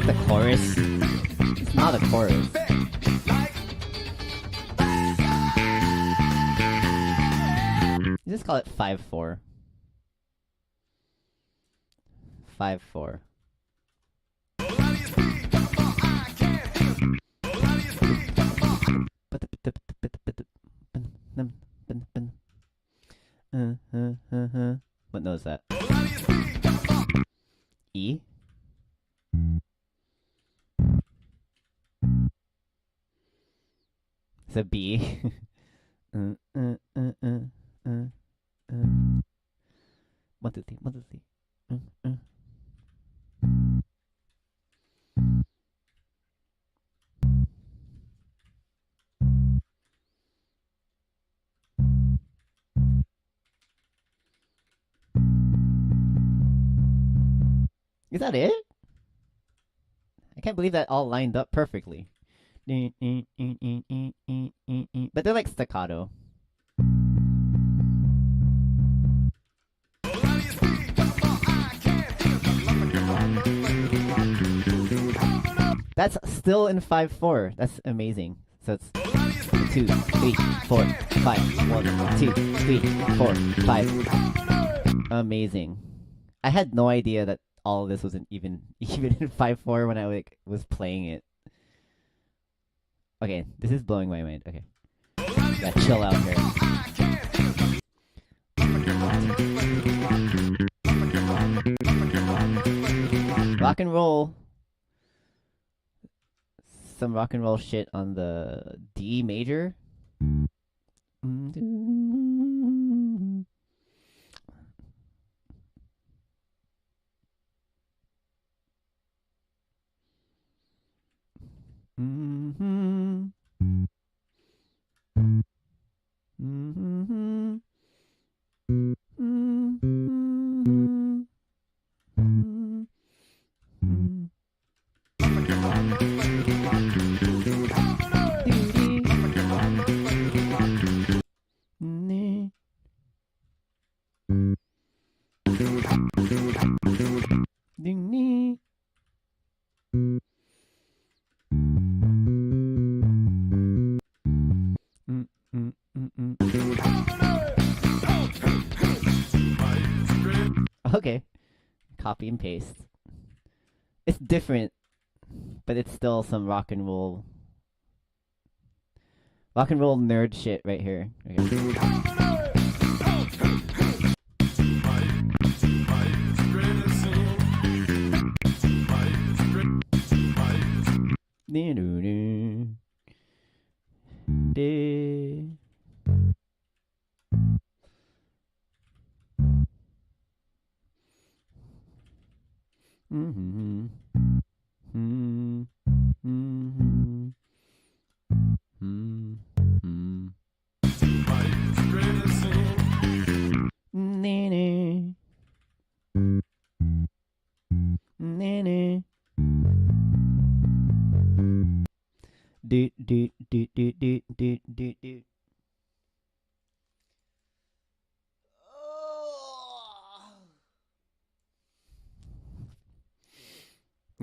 the chorus. It's not a chorus. You just call it 5-4. 5-4. What note is that? E? It's a B. 1, 2, 3, 1, 2, 3. Is that it? I can't believe that all lined up perfectly. But they're like staccato. That's still in 5-4. That's amazing. So it's 2, 3, 4, 5. 1, 2, 3, 4, 5. Amazing. I had no idea that all of this wasn't even in 5-4 when I was playing it. Okay, this is blowing my mind. Okay, gotta chill out here. Rock and roll. Some rock and roll shit on the D major. Okay, copy and paste. It's different, but it's still some rock and roll nerd shit right here. Okay.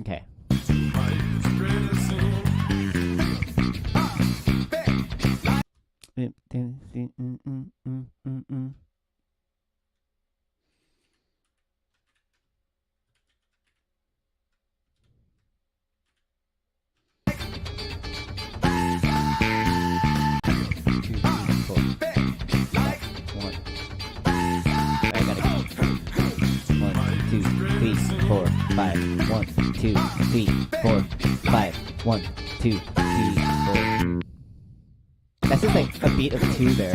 Okay. That's just like a beat of 2 there.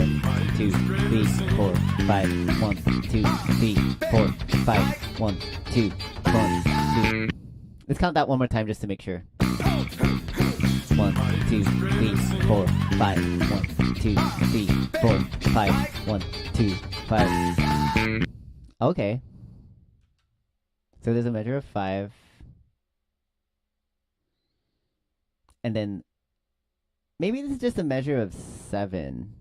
2, 3, 4, 5, 1, 2, 3, 4, 5, 1, 2, 1, 2. Let's count that one more time just to make sure. 1, 2, 3, 4, 5, 1, 2, 3, 4, 5, 1, 2, 5. Okay. So there's a measure of 5. And then maybe this is just a measure of 7.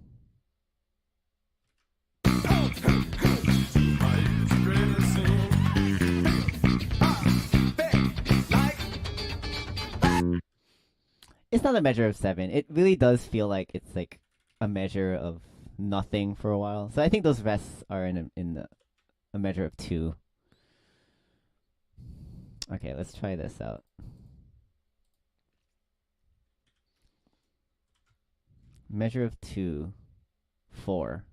It's not a measure of 7. It really does feel like it's like a measure of nothing for a while. So I think those rests are in a measure of 2. Okay, let's try this out. Measure of 2, 4.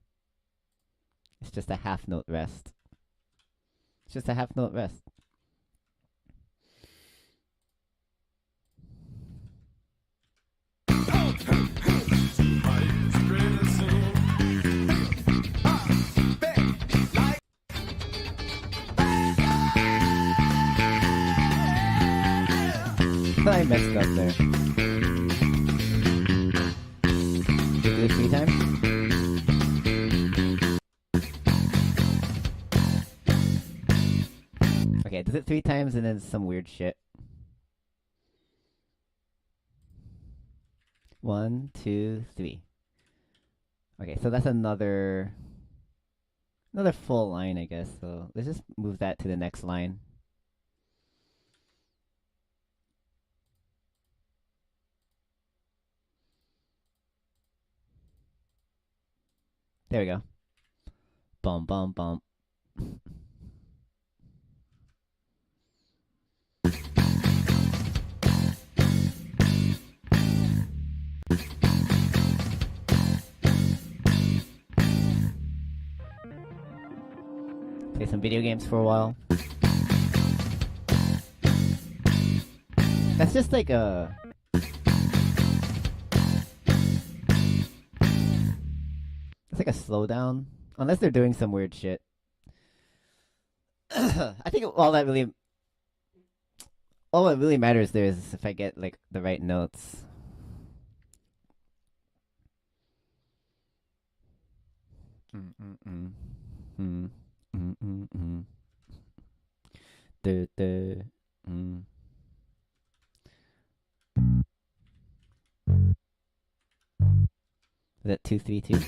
It's just a half note rest. It's just a half note rest. I messed up there. Did you do it 3 times? Okay, does it 3 times and then some weird shit? 1, 2, 3. Okay, so that's another full line, I guess. So let's just move that to the next line. There we go. Bum, bum, bum. Play some video games for a while. That's just like a... It's like a slowdown. Unless they're doing some weird shit. I think all that really matters there is if I get like the right notes. Is that 2, 3, 2?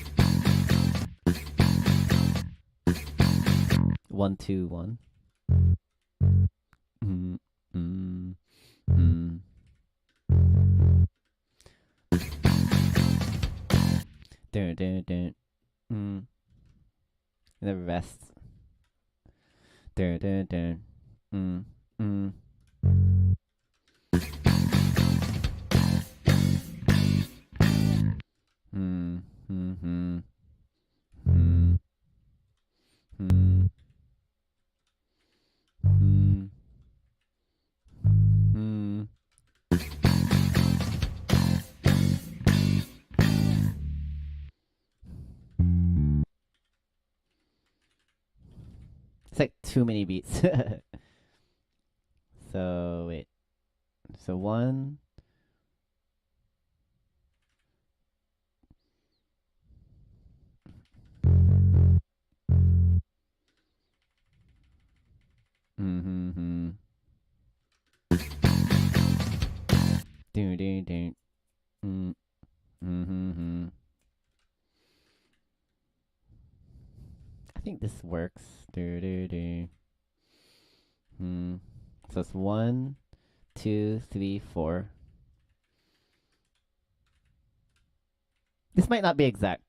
1, 2, 1. Dun, dun, dun. And the rest. Dun, dun, dun. It's like too many beats. So wait. So 1. Dun, dun, dun. I think this works. So it's 1, 2, 3, 4. This might not be exact.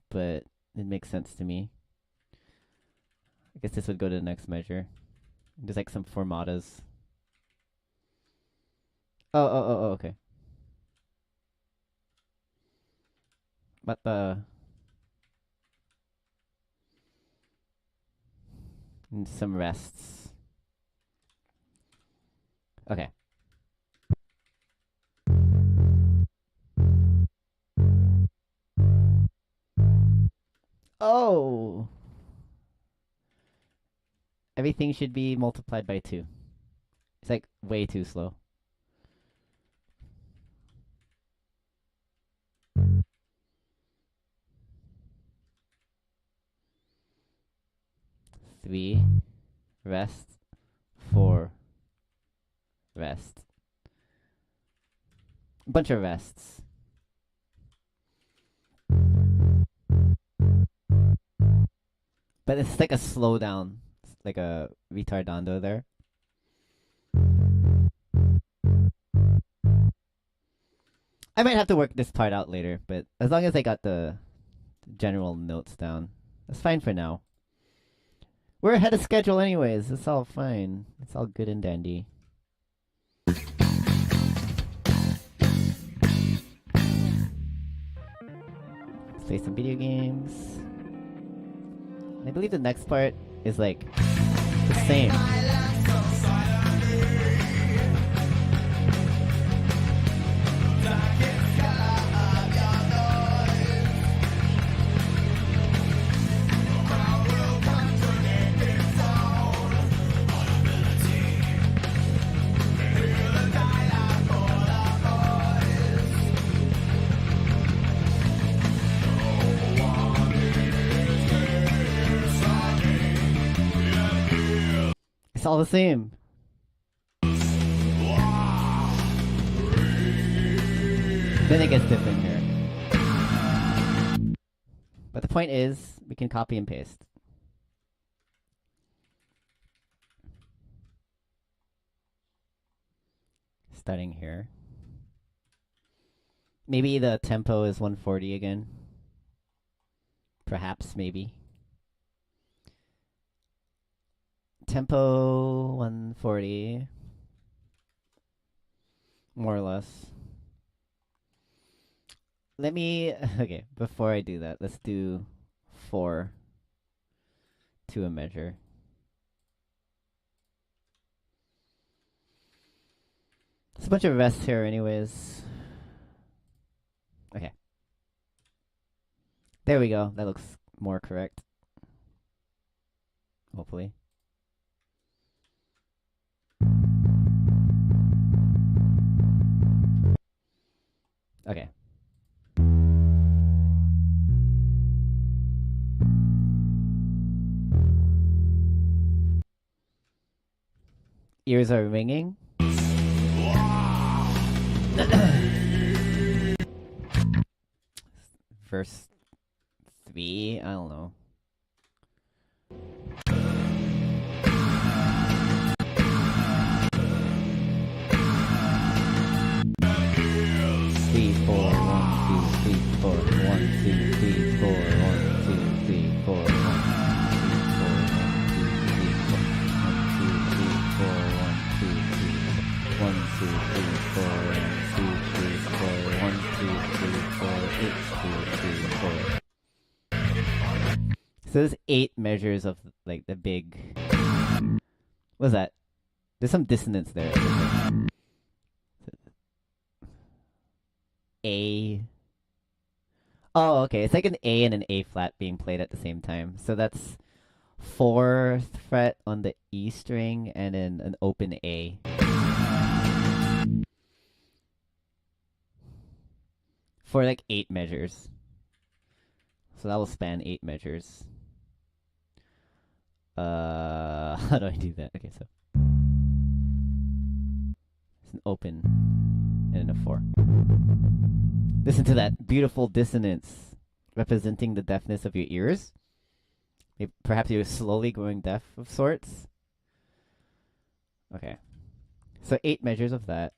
but it makes sense to me. I guess this would go to the next measure. There's like some formatas. Oh, okay. But and some rests. Okay. Oh! Everything should be multiplied by 2. It's like way too slow. Three, rest, 4, rest. A bunch of rests. But it's like a slowdown. It's like a retardando there. I might have to work this part out later, but as long as I got the general notes down, that's fine for now. We're ahead of schedule anyways. It's all fine. It's all good and dandy. Let's play some video games. I believe the next part is like the same. It's all the same. Then it gets different here. But the point is, we can copy and paste. Starting here. Maybe the tempo is 140 again. Perhaps, maybe. Tempo 140. More or less. Let me... Okay, before I do that, let's do 4 to a measure. There's a bunch of rests here anyways. Okay. There we go. That looks more correct. Hopefully. Okay. Ears are ringing. Verse 3? I don't know. Three, four, 1, 2, 3, 4, 1, 2, 3, 4, 1, 2, 3, 4, 1, So there's 8 measures of like the big. What's that? There's some dissonance there. A. Oh, okay. It's like an A and an A flat being played at the same time. So that's 4th fret on the E string and then an open A. For like 8 measures. So that will span 8 measures. How do I do that? Okay, so it's an open and a 4. Listen to that beautiful dissonance representing the deafness of your ears. Perhaps you're slowly growing deaf of sorts. Okay. So 8 measures of that.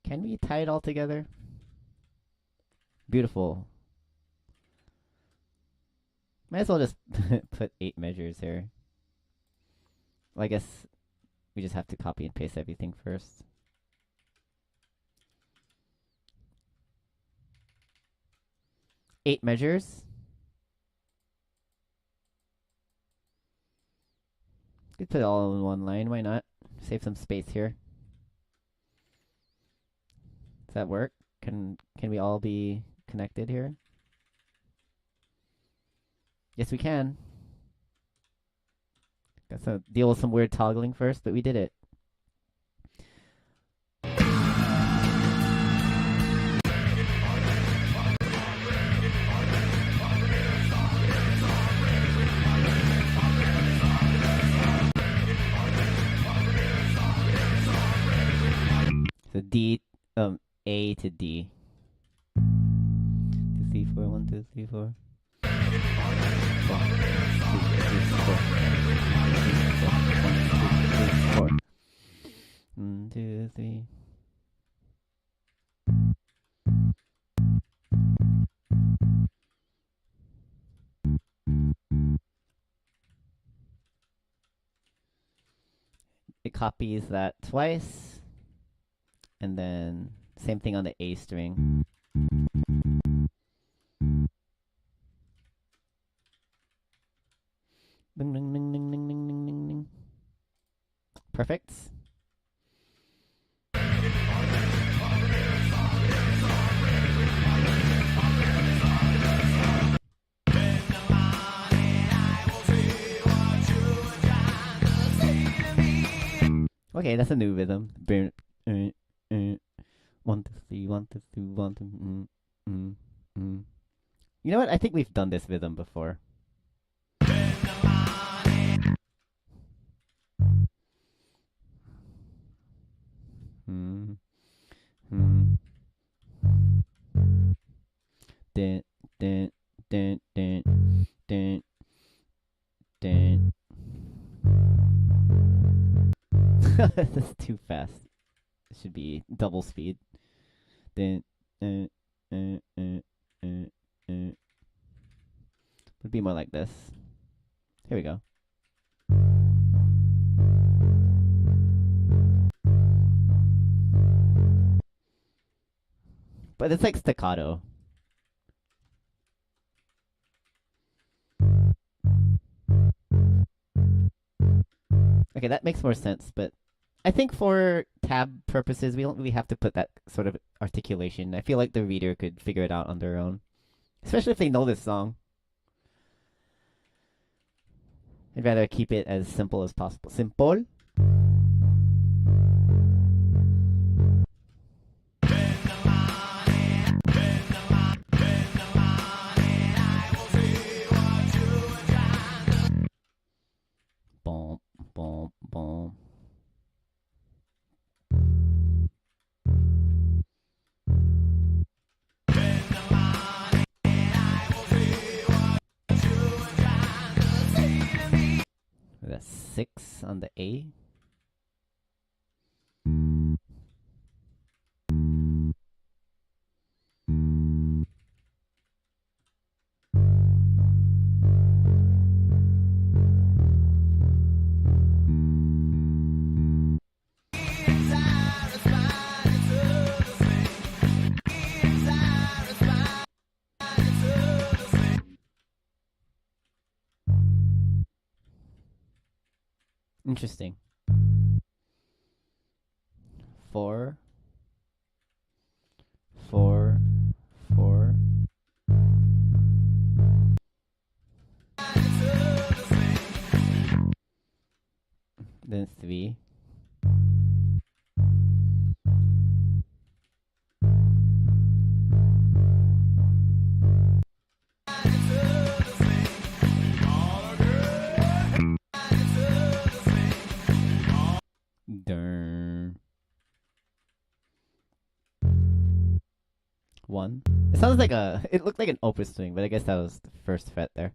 Can we tie it all together? Beautiful. Might as well just put 8 measures here. Well, I guess we just have to copy and paste everything first. Eight measures. Could put it all in one line, why not? Save some space here. Does that work? Can we all be connected here? Yes, we can. Got to deal with some weird toggling first, but we did it. So D, A to D. 2, 3, 4, 1, 2, 3, 4. 1, 2, 3. It copies that twice, and then same thing on the A string. Ding, ding, ding, ding, ding, ding, ding, ding, ding. Perfect. Okay, that's a new rhythm. 1, 2, 3, 1, 2, 3, 1, 2. You know what? I think we've done this rhythm before. Dun, dun, dun, dun, dun, dun. That's too fast. It should be double speed. Dun, Would be more like this. Here we go. But it's like staccato. Okay, that makes more sense, but I think for tab purposes, we don't really have to put that sort of articulation. I feel like the reader could figure it out on their own, especially if they know this song. I'd rather keep it as simple as possible. Simple. Boom, boom, boom. That's 6 on the A. Interesting. 4, 4, 4. Then 3. Darn. 1. It sounds like it looked like an opus string, but I guess that was the first fret there.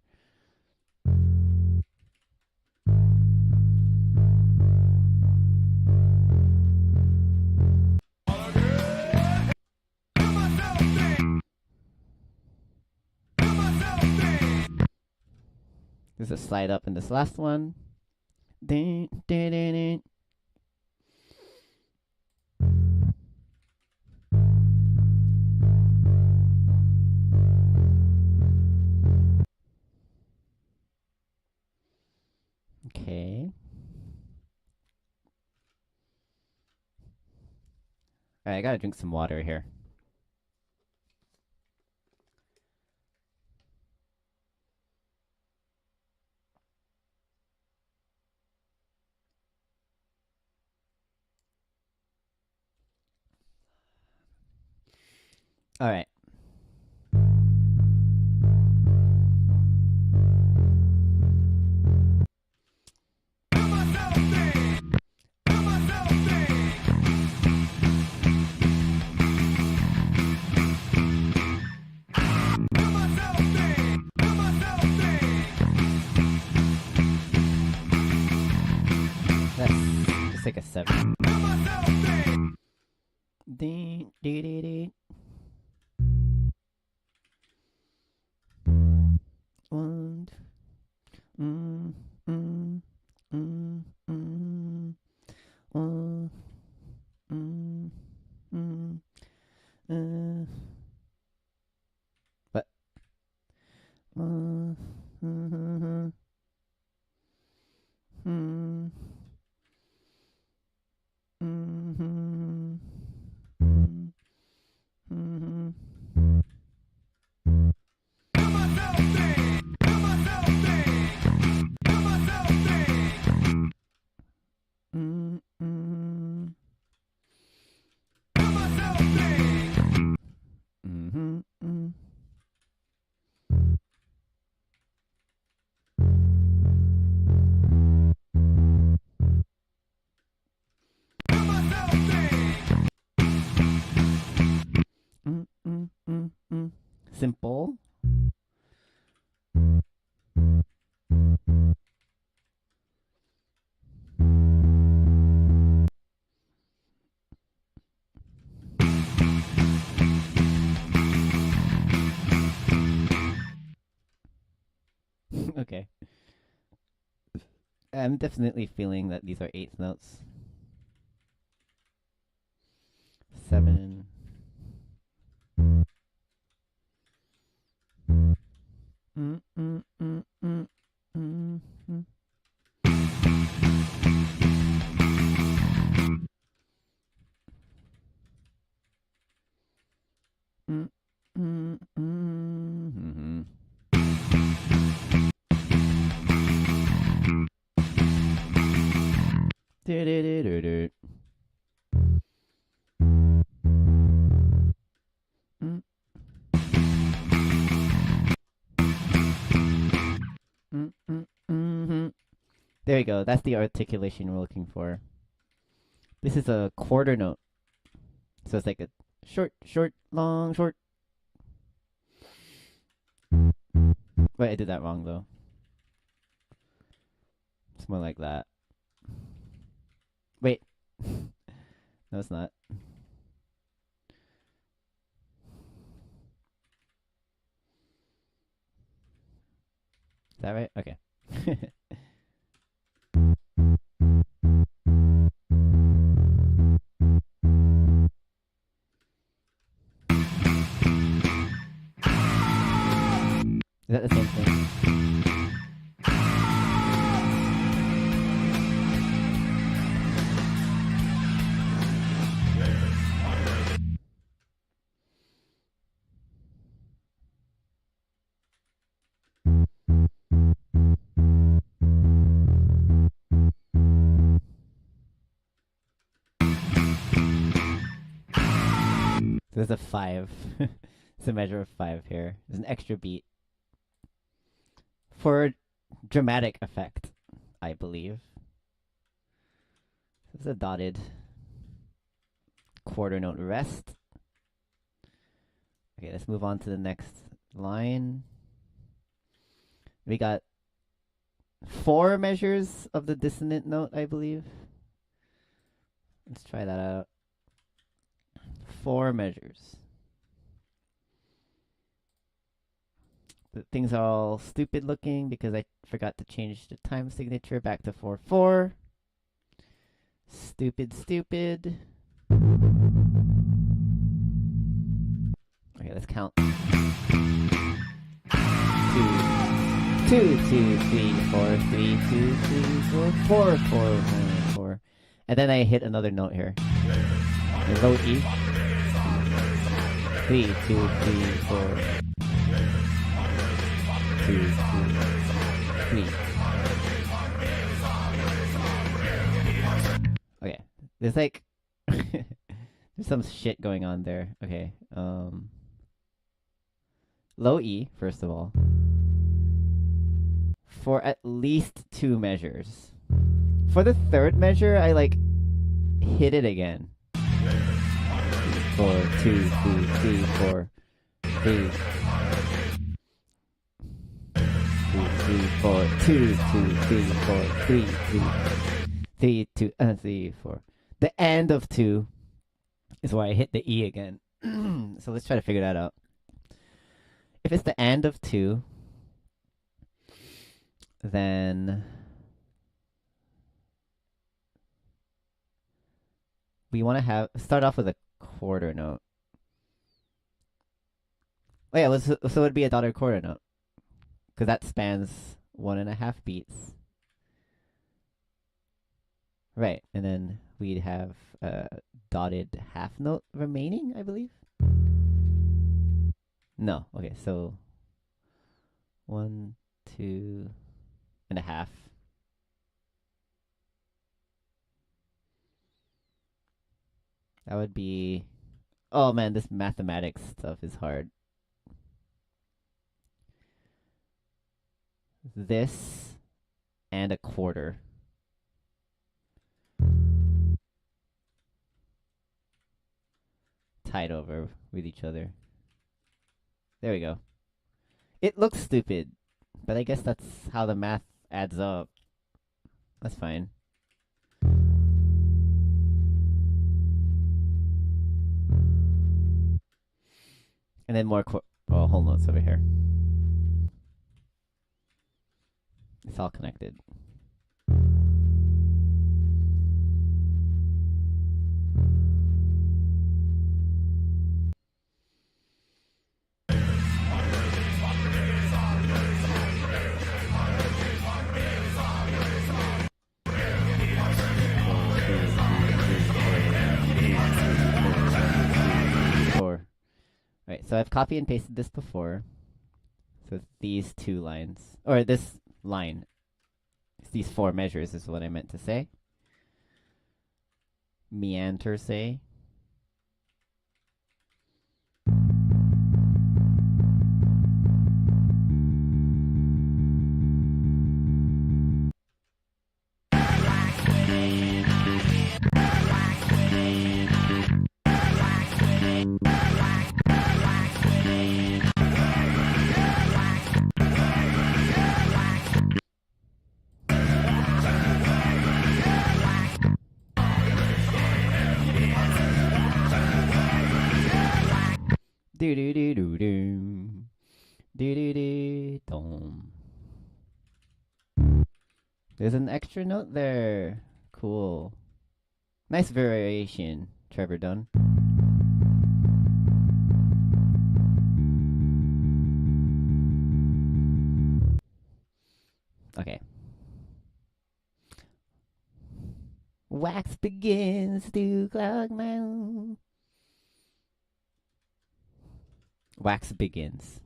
There's a slide up in this last one. Ding, ding, ding, ding. Okay. Alright, I gotta drink some water here. Alright. Let's take a 7. Ding, ding, ding, ding. 1. Mm, mm, mm, mm, mm, mm, mm, what? Mm, mm, mm, mm, mm, mm, mm. Mhm, mm. Mm, mm, mm, mm. Simple. Okay. I'm definitely feeling that these are eighth notes. 7. Mm, mm, mm, mm, mm, mm. Mm, mm, mm, mm. Mm, mm, mm, mhm. There you go. That's the articulation we're looking for. This is a quarter note. So it's like a short, short, long, short. Wait, I did that wrong though. It's more like that. Wait. No, it's not. Is that right? Okay. Is that the same thing? There's a 5. It's a measure of 5 here. There's an extra beat. For dramatic effect, I believe. This is a dotted quarter note rest. Okay, let's move on to the next line. We got 4 measures of the dissonant note, I believe. Let's try that out. 4 measures. things are all stupid looking because I forgot to change the time signature back to 4/4. Stupid, stupid. Okay, let's count. 2, 2, 2, 3, 4, 3, 2, 3, 4, 4, 4, 1, 4. And then I hit another note here. Low E. 3, 2, 3, 4. 2, 2, 3. Okay, there's like there's some shit going on there. Okay, low E first of all for at least 2 measures. For the third measure, I like hit it again. 4, 2, 3, 3, 4, 3. 2, 3, 4, 2, 2, 3, 4, 3, 3, 3, 2, 3, 4. The end of 2 is where I hit the E again. So let's try to figure that out. If it's the end of 2, then we want to start off with a quarter note. Oh yeah, so it would be a dotted quarter note because that spans 1.5 beats. Right, and then we'd have a dotted half note remaining, I believe. No, okay, so 1, 2.5. That would be. Oh man, this mathematics stuff is hard. This and a quarter. Tied over with each other. There we go. It looks stupid, but I guess that's how the math adds up. That's fine. And then more whole notes over here. It's all connected. Right, so I've copy and pasted this before. So it's these 2 lines. Or this line. It's these 4 measures is what I meant to say. Meander say. Do do do do do. Do do do dum. There's an extra note there. Cool. Nice variation, Trevor Dunn. Okay. Wax begins to clog my own. Wax begins.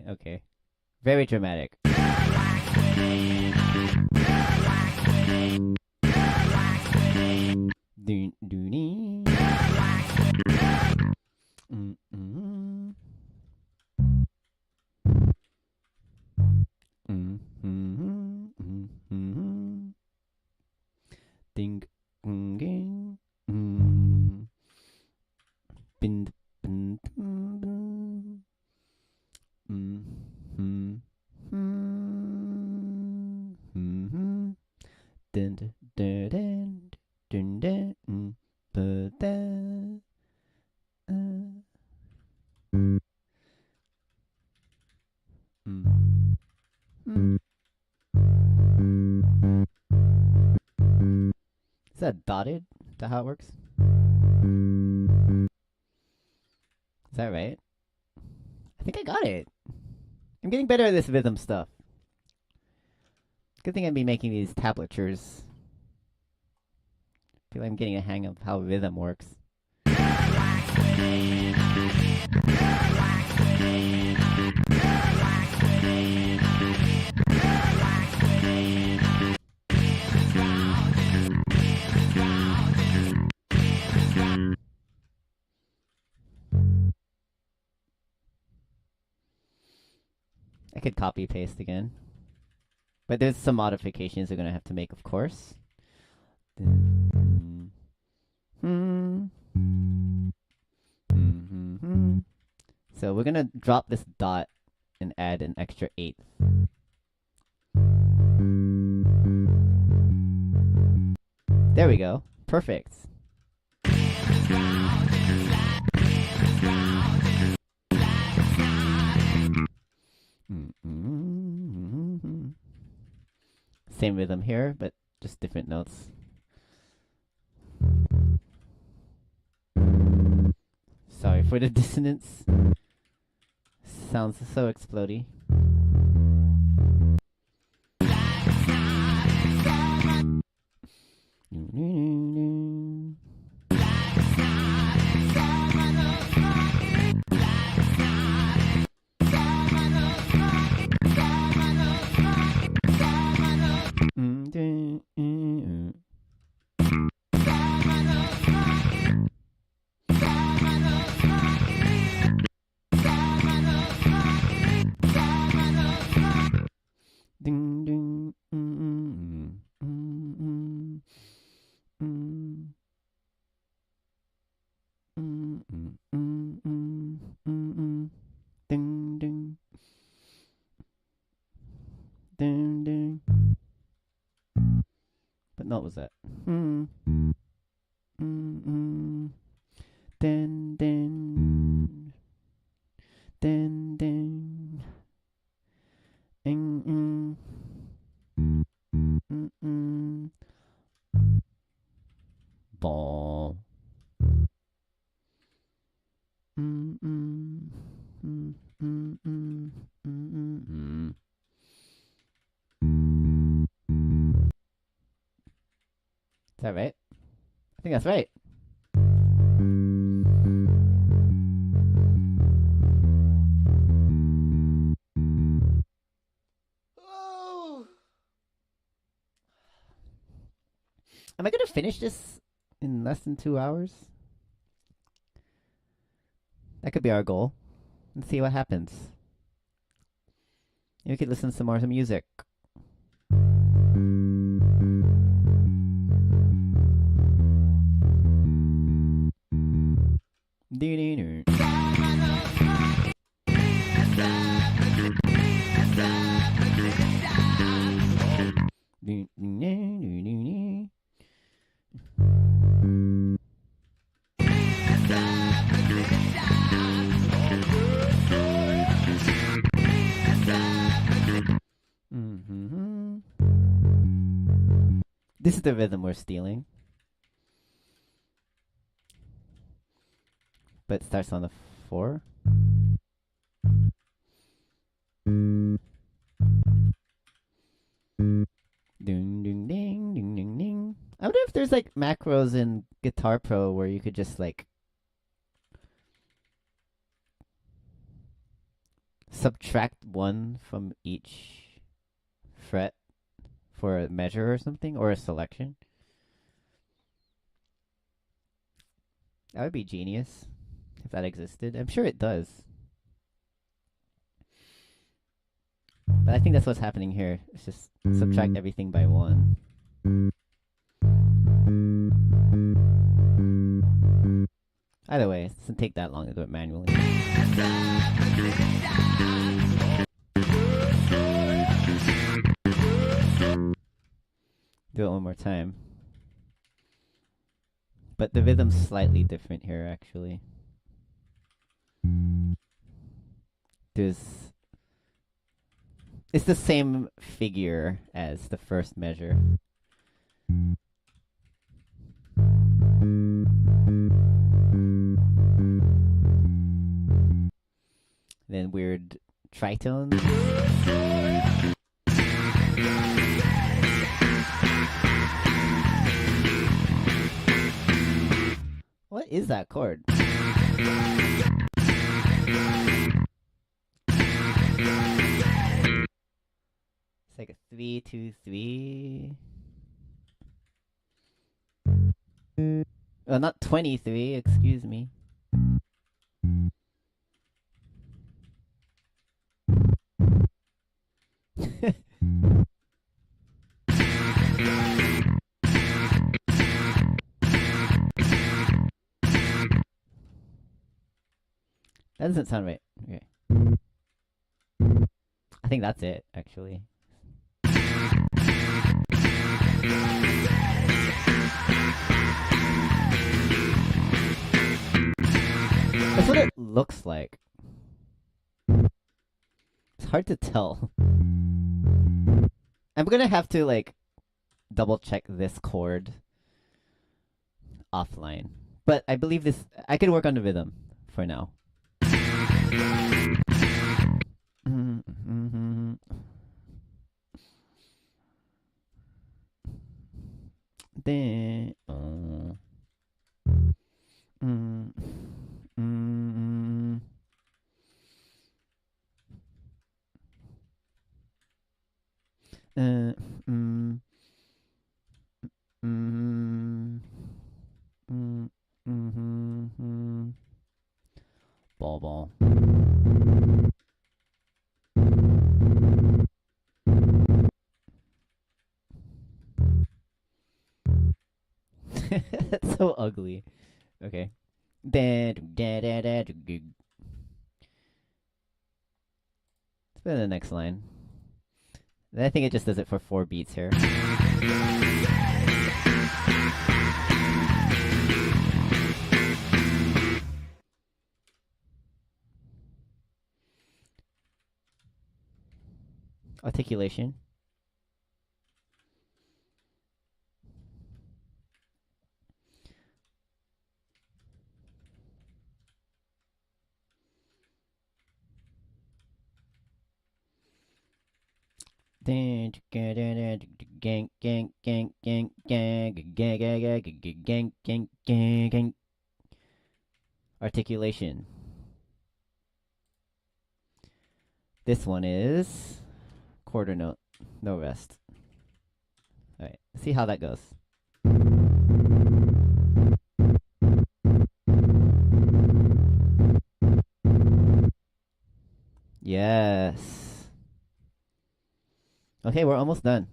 Okay. Very dramatic. Ding Bin, bin, bin, bin. Mm, mm, mm, mm, dun, dun, dun, dun, dun, dun, ba, da, mm. Is that dotted? Is that how it works? Is that right? I think I got it. I'm getting better at this rhythm stuff. Good thing I'd be making these tablatures. I feel like I'm getting a hang of how rhythm works. I could copy paste again. But there's some modifications we're going to have to make, of course. So we're going to drop this dot and add an extra eighth. There we go. Perfect. Same rhythm here, but just different notes. Sorry for the dissonance. Sounds so explodey. But not was that. Ball. Is that right? I think that's right. Oh. Am I gonna finish this in less than 2 hours? That could be our goal. Let's see what happens. Maybe we could listen to some more music. This is the rhythm we're stealing. But it starts on the 4. Ding ding ding ding ding ding. I wonder if there's like macros in Guitar Pro where you could just like subtract 1 from each fret for a measure or something, or a selection. That would be genius if that existed. I'm sure it does. But I think that's what's happening here. It's just subtract everything by 1. Either way, it doesn't take that long to do it manually. Do it one more time. But the rhythm's slightly different here, actually. It's the same figure as the first measure. Then weird tritones. What is that chord? It's like a 3-2-3. Oh, not 23, excuse me. That doesn't sound right. Okay. I think that's it, actually. That's what it looks like. It's hard to tell. I'm gonna have to, like, double check this chord offline. But I believe this... I can work on the rhythm for now. Ball. That's so ugly. Okay. Let's put in the next line. I think it just does it for 4 beats here. Articulation. Articulation. This one is quarter note, no rest. Alright, see how that goes. Yes. Okay, we're almost done.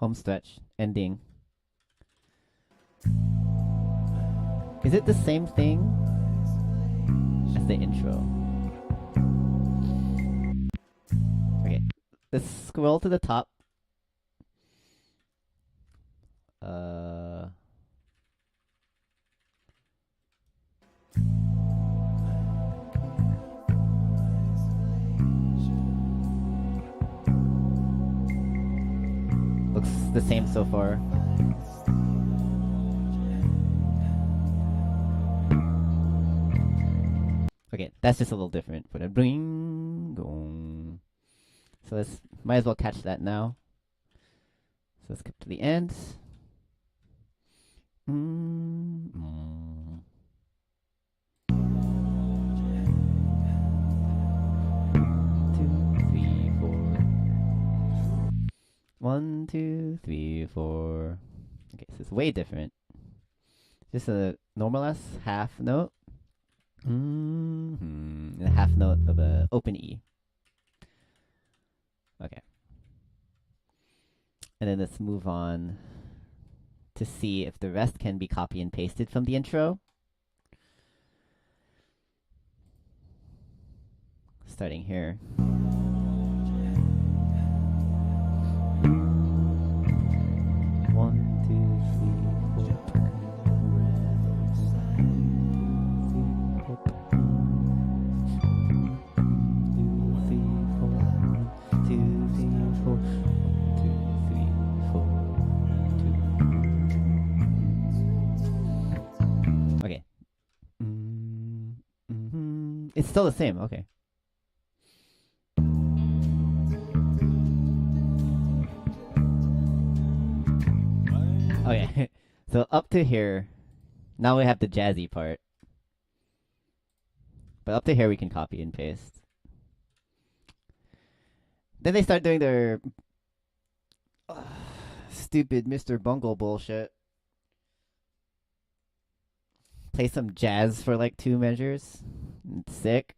Home stretch, ending. Is it the same thing as the intro? Okay, let's scroll to the top. Looks the same so far. Okay, that's just a little different. Put a bring gong. So let's might as well catch that now. So let's skip to the end. 2, 3, 4. 1, 2, 3, 4. Okay, so it's way different. Just a normal S half note. And a half note of a open E. Okay. And then let's move on to see if the rest can be copy and pasted from the intro. starting here. One, two, three, four. Okay. It's still the same. Okay. Okay. So up to here, now we have the jazzy part. But up to here we can copy and paste. Then they start doing their stupid Mr. Bungle bullshit. Play some jazz for like 2 measures. It's sick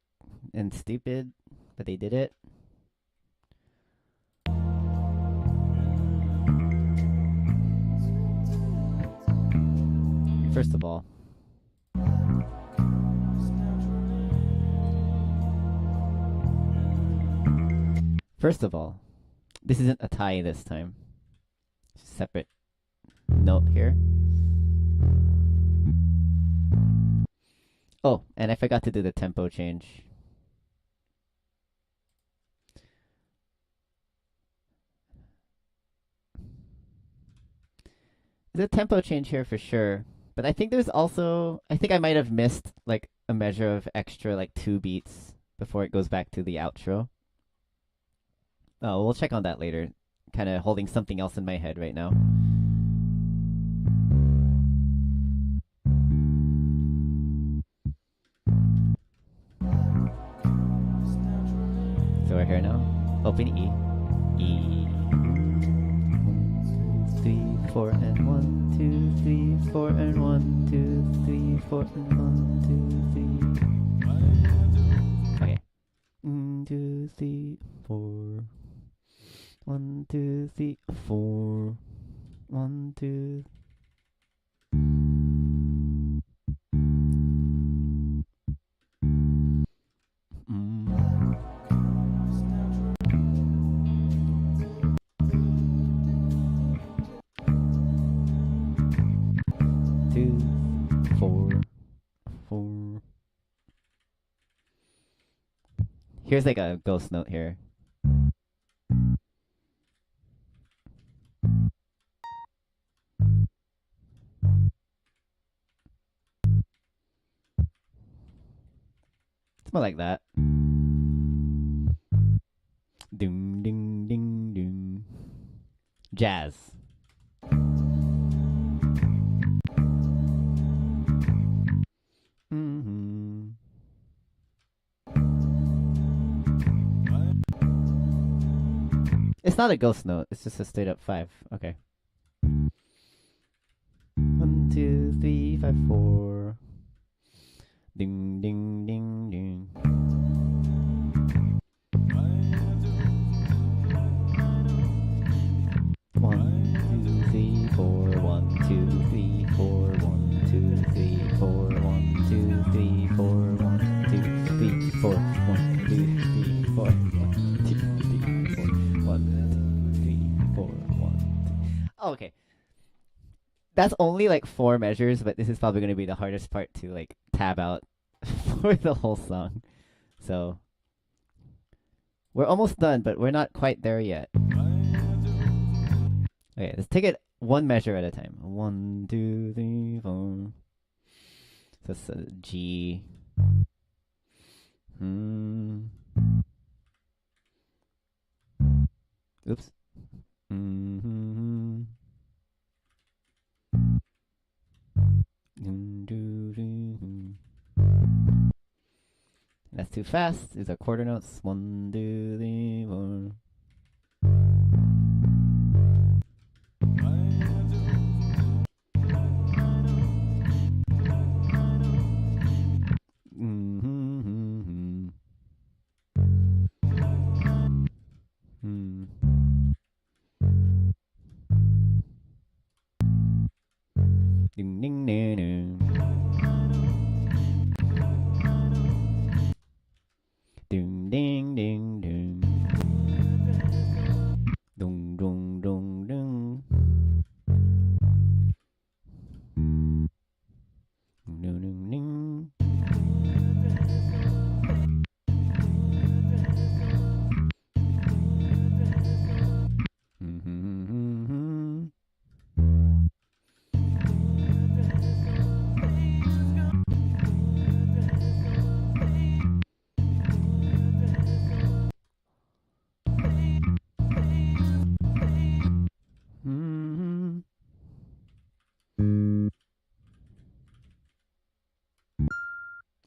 and stupid, but they did it. First of all, this isn't a tie this time. Separate note here. Oh, and I forgot to do the tempo change. The tempo change here for sure. But I think there's also, I think I might have missed like a measure of extra like 2 beats before it goes back to the outro. Oh, we'll check on that later. Kind of holding something else in my head right now. So we're here now. Open E. E. 1, 2, 3, 4, and 1, 2, 3, 4, and 1, 2, 3, 4, and 1, 2, 3. Okay. 1, 2, 3, 4. 1, 2, 3, 4. 1, 2. Here's like a ghost note here. It's more like that. Doom, ding, ding, doom. Jazz. It's not a ghost note. It's just a straight up 5. Okay. 1, 2, 3, 5, 4. Ding, ding, ding, ding. 1, 2, 3, 4. 1, 2, 3, 4. 1, 2, 3, 4. 1, 2, 3, 4. 1, 2, 3, 4. 1, 2, 3, 4. 1, 2, 3, 4. 1. Oh, okay. That's only like 4 measures, but this is probably going to be the hardest part to like tab out for the whole song. So we're almost done, but we're not quite there yet. Okay, let's take it 1 measure at a time. 1, 2, 3, 4. So it's a G. Oops. That's too fast. These are quarter notes. 1, 2, 3, 4. Ding, ding, ding, ding. Ding, ding.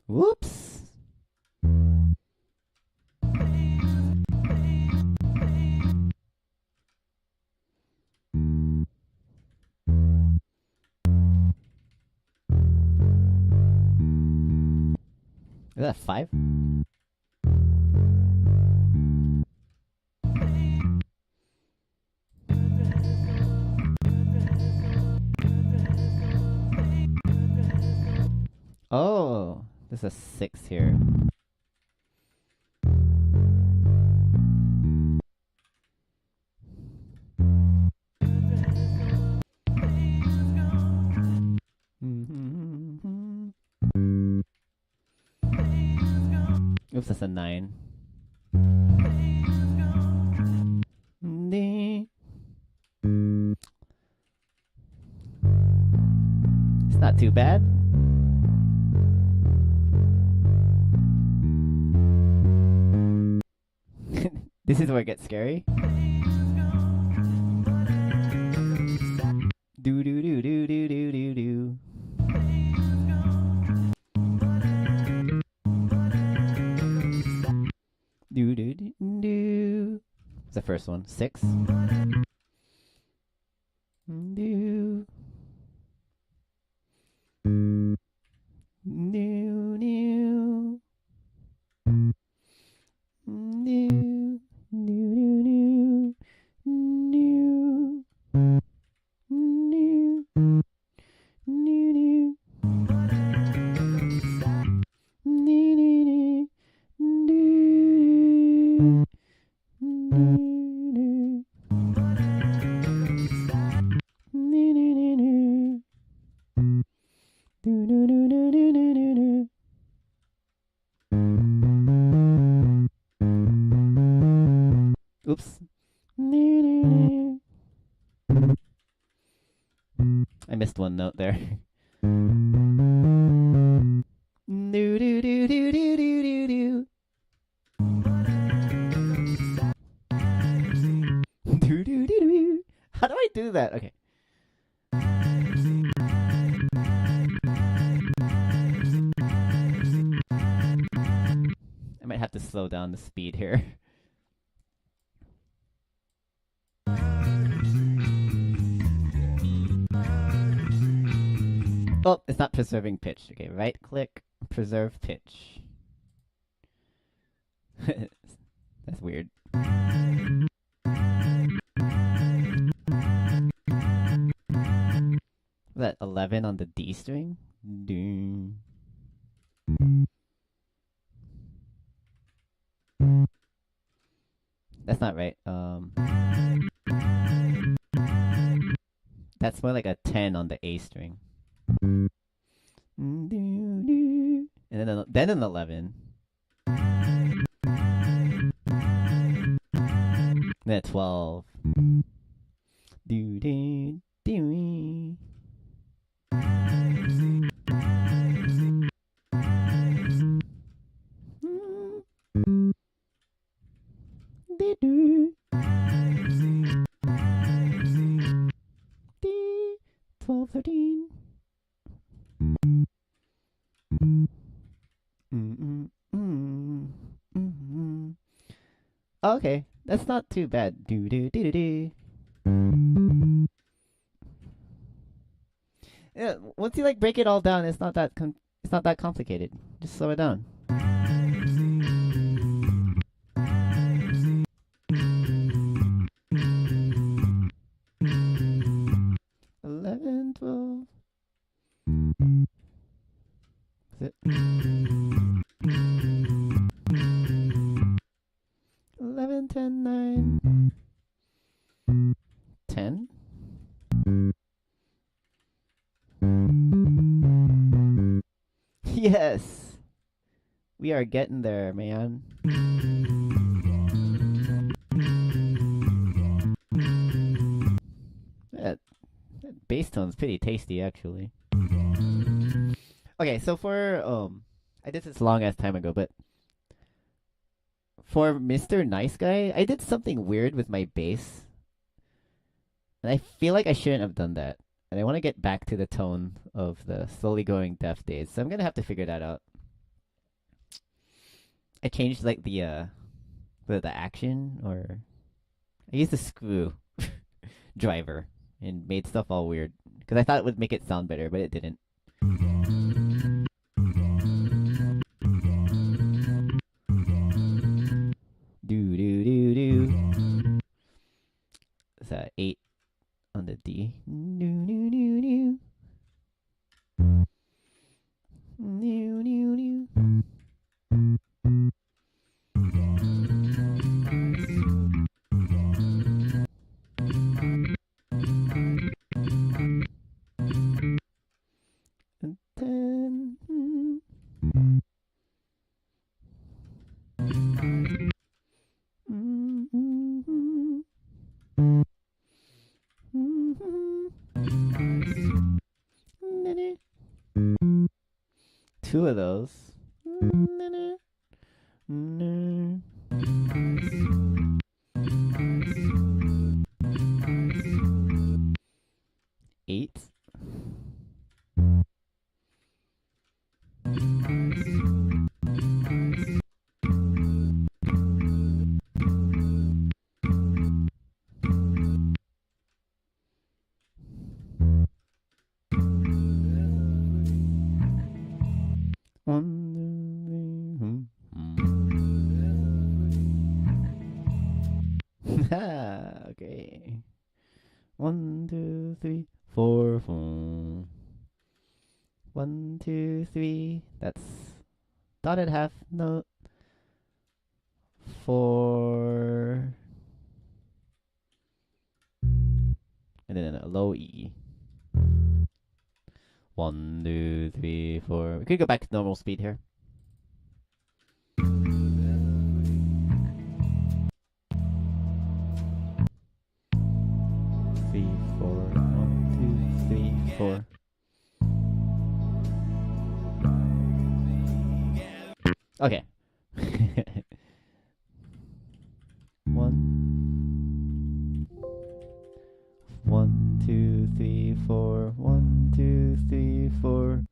Whoops. Is that 5? Oh, there's a 6 here. Oops, that's a 9. It's not too bad. This is where it gets scary. Do do do do do do do do. Do do do do. What's the first one? 6. Do. New, new, new, new, new, new, new, new, Oops. I missed one note there. Do do do do do do do. Do do do do. How do I do that? Okay. I might have to slow down the speed here. Oh, it's not preserving pitch. Okay, right click, preserve pitch. That's weird. That 11 on the D string? Doom. That's not right. That's more like a 10 on the A string. And then an 11. Then a 12. Do do do. Do 12, 13. Okay, that's not too bad. Do do do do do. Yeah, once you like break it all down, it's not that complicated. Just slow it down. 11, 12. Is it? 11, 10, 9. 10? Yes! We are getting there, man. That bass tone's pretty tasty, actually. Okay, so for, I did this long ass time ago, but for Mr. Nice Guy, I did something weird with my bass. And I feel like I shouldn't have done that. And I want to get back to the tone of the Slowly Going Deaf days. So I'm going to have to figure that out. I changed like the action, or I used the screw driver and made stuff all weird because I thought it would make it sound better, but it didn't. Do do do do. It's 8 on the D. Do do do do. Do do do. And then, two of those. 8. Okay. 1, 2, 3, 4, 4. 1, 2, 3. That's dotted half note. 4. And then a low E. 1, 2, 3, 4. We could go back to normal speed here. 3, 4. 1, 2, 3, 4. Okay. 1. 1, 2, 3, 4. 1, 2, 3, 4.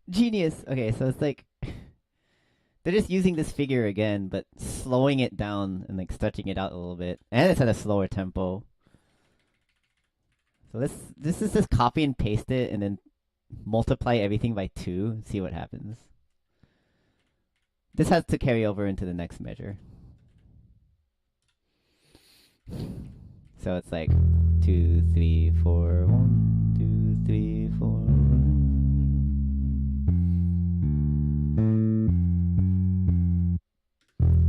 Genius. Okay, so it's like they're just using this figure again, but slowing it down and like stretching it out a little bit, and it's at a slower tempo. So this is just copy and paste it, and then multiply everything by 2 and see what happens. This has to carry over into the next measure. So it's like 2, 3, 4, 1, 2, 3, 4.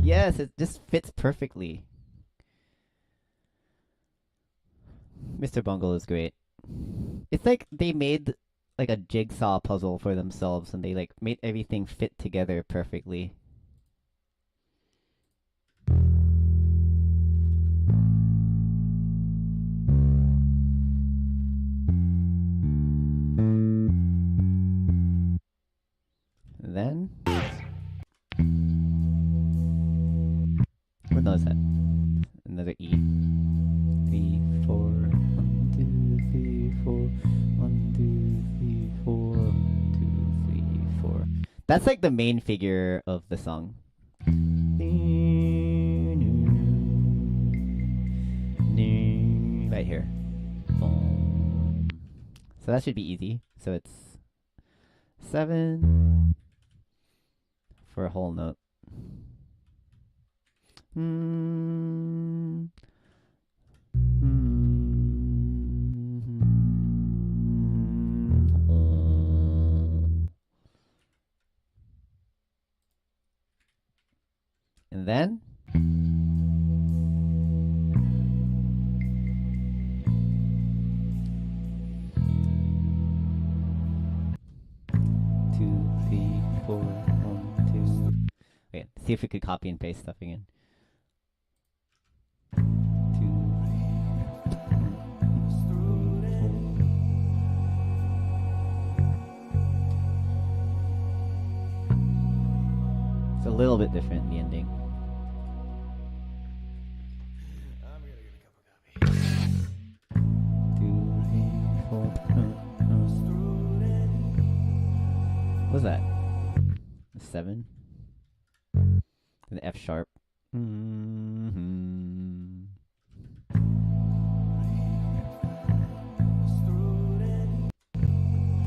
Yes, it just fits perfectly. Mr. Bungle is great. It's like they made like a jigsaw puzzle for themselves, and they like made everything fit together perfectly. And then what was that? Another E. 3, 4. 1, 2, 3, 4. 1, 2, 3, 4. 1, 2, 3, 4. That's like the main figure of the song. Right here. So that should be easy. So it's 7 for a whole note. And then wait, see if we could copy and paste stuff again. 2, 3, 4. a little bit different in the ending. What's that? A 7? An F sharp. Mm-hmm.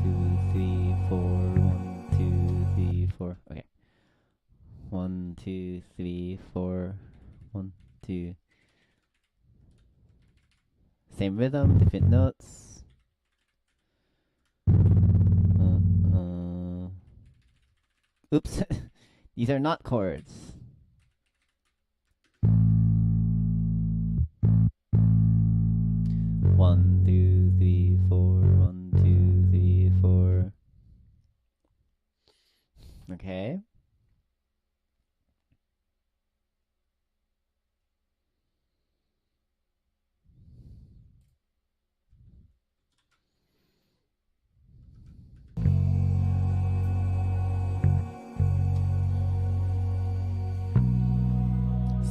2, 3, 4. 1, 2, 3, 4. Okay. 1, 2, 3, 4. 1, 2. Same rhythm, different notes. Oops. These are not chords. One, 2, 3, 4. 1, 2, 3, 4. Okay.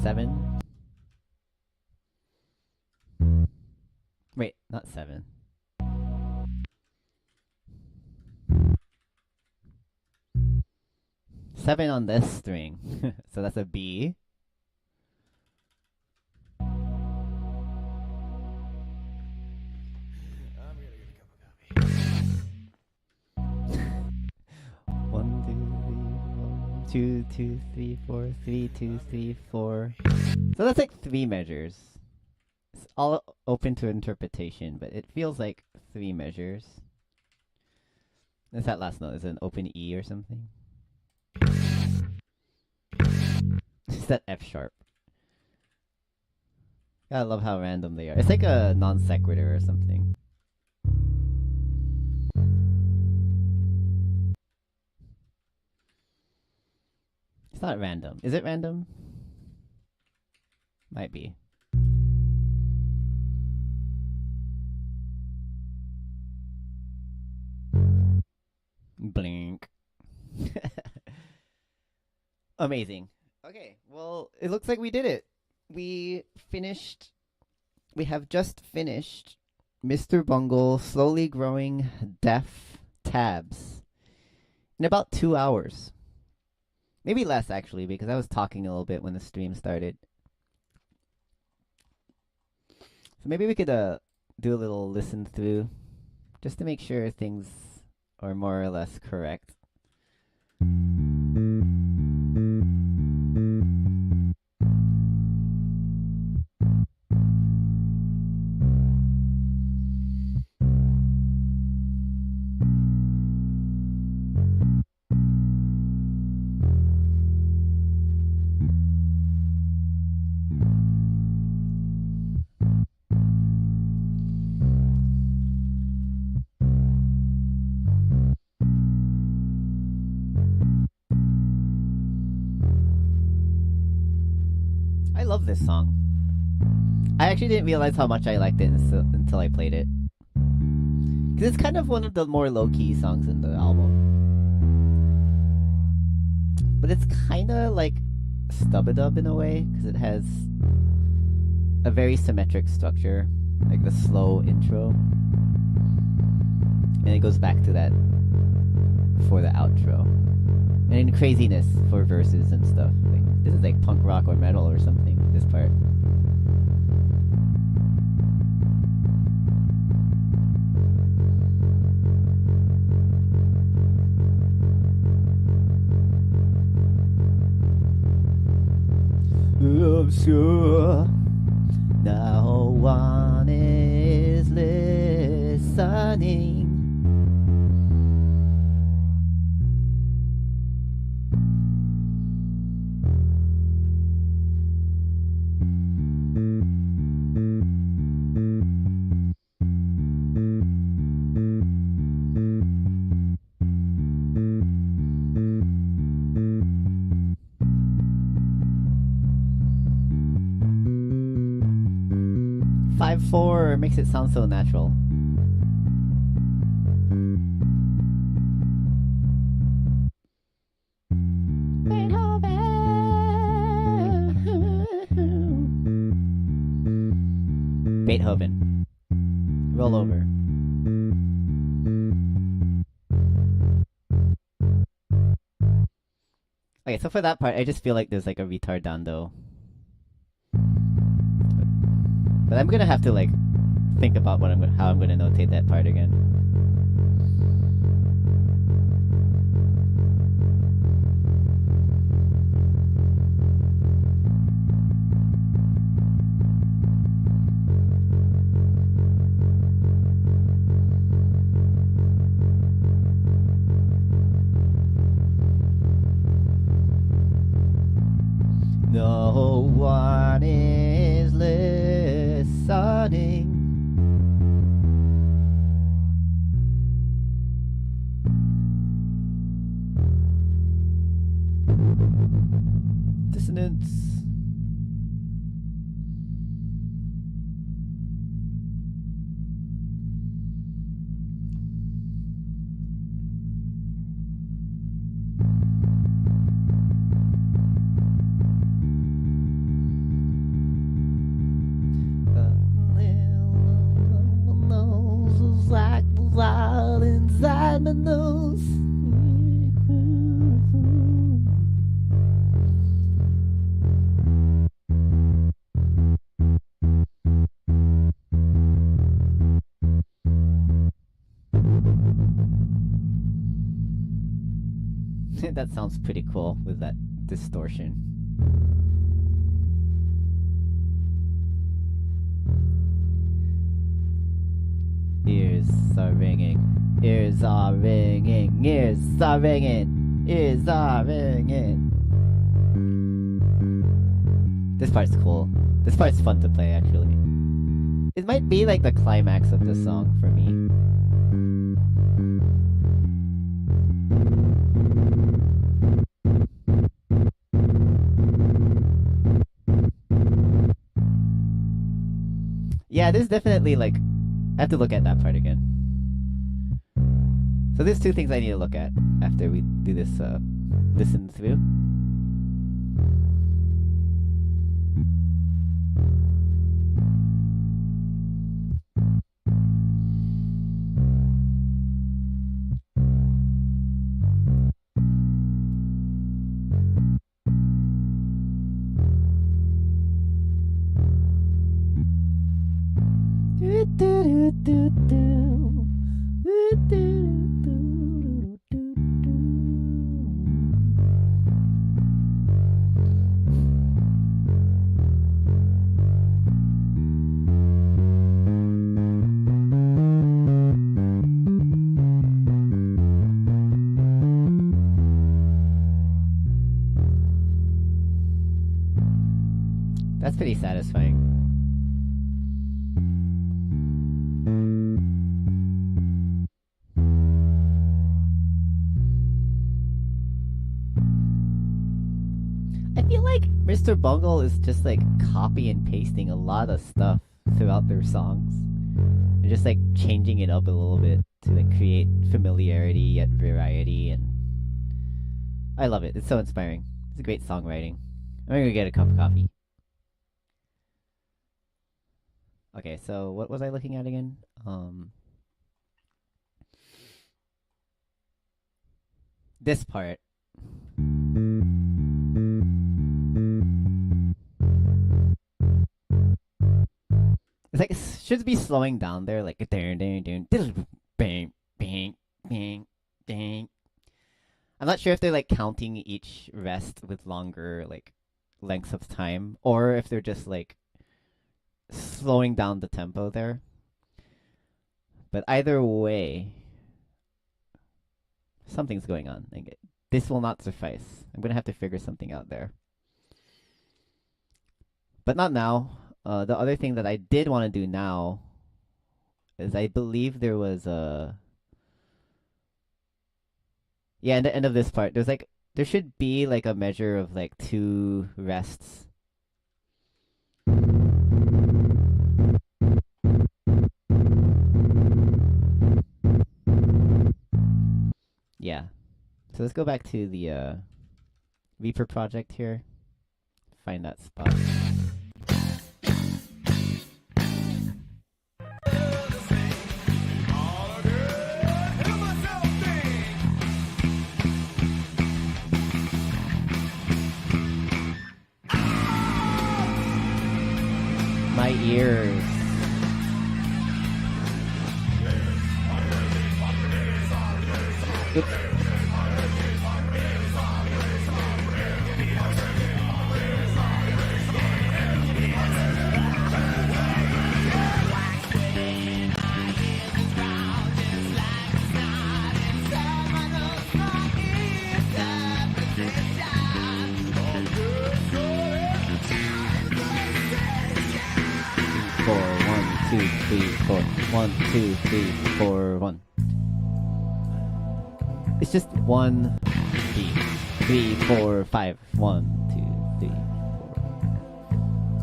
Seven. Wait, not 7. Seven on this string. So that's a B. One, 2, 2, 3, 4. 3, 2, 3, 4. So that's like 3 measures. It's all open to interpretation, but it feels like 3 measures. What's that last note? Is it an open E or something? It's that F sharp. I love how random they are. It's like a non sequitur or something. It's not random. Is it random? Might be. Blink. Amazing. Okay, well, it looks like we did it. We have just finished Mr. Bungle Slowly Growing Deaf Tabs in about 2 hours. Maybe less, actually, because I was talking a little bit when the stream started. So maybe we could do a little listen through just to make sure things are more or less correct. I love this song. I actually didn't realize how much I liked it until I played it. Because it's kind of one of the more low-key songs in the album. But it's kind of like stub-a-dub in a way, because it has a very symmetric structure, like the slow intro. And it goes back to that for the outro. And in craziness for verses and stuff. Like, this is like punk rock or metal or something, this part. I'm sure no one is listening. Four makes it sound so natural. Beethoven. Beethoven. Roll over. Okay, so for that part, I just feel like there's like a retardando. But I'm gonna have to like think about how I'm gonna notate that part again. No one is listening. Dissonance. Like wild inside my nose. That sounds pretty cool with that distortion. Ears are ringing, ears are ringing, ears are ringing, ears are ringing. This part's cool. This part's fun to play, actually. It might be like the climax of the song for me. Yeah, this is definitely like... I have to look at that part again. So there's two things I need to look at after we do this listen through. That's pretty satisfying. I feel like Mr. Bungle is just like copy and pasting a lot of stuff throughout their songs. And just like changing it up a little bit to like create familiarity yet variety, and I love it. It's so inspiring. It's a great songwriting. I'm gonna get a cup of coffee. Okay, so what was I looking at again? This part. It's like it should be slowing down there, like bang, bang, bang, bang. I'm not sure if they're like counting each rest with longer like lengths of time, or if they're just like slowing down the tempo there. But either way, something's going on. Like, this will not suffice. I'm gonna have to figure something out there. But not now. The other thing that I did want to do now is I believe there was a... Yeah, in the end of this part, there should be like a measure of like 2 rests. Yeah. So let's go back to the Reaper project here. Find that spot. ears. Oops. Four, 1, 2, 3, 4. 1, 2, 3, 4, 1. It's just 1 beat. 3, 4, 5. 1, 2, 3,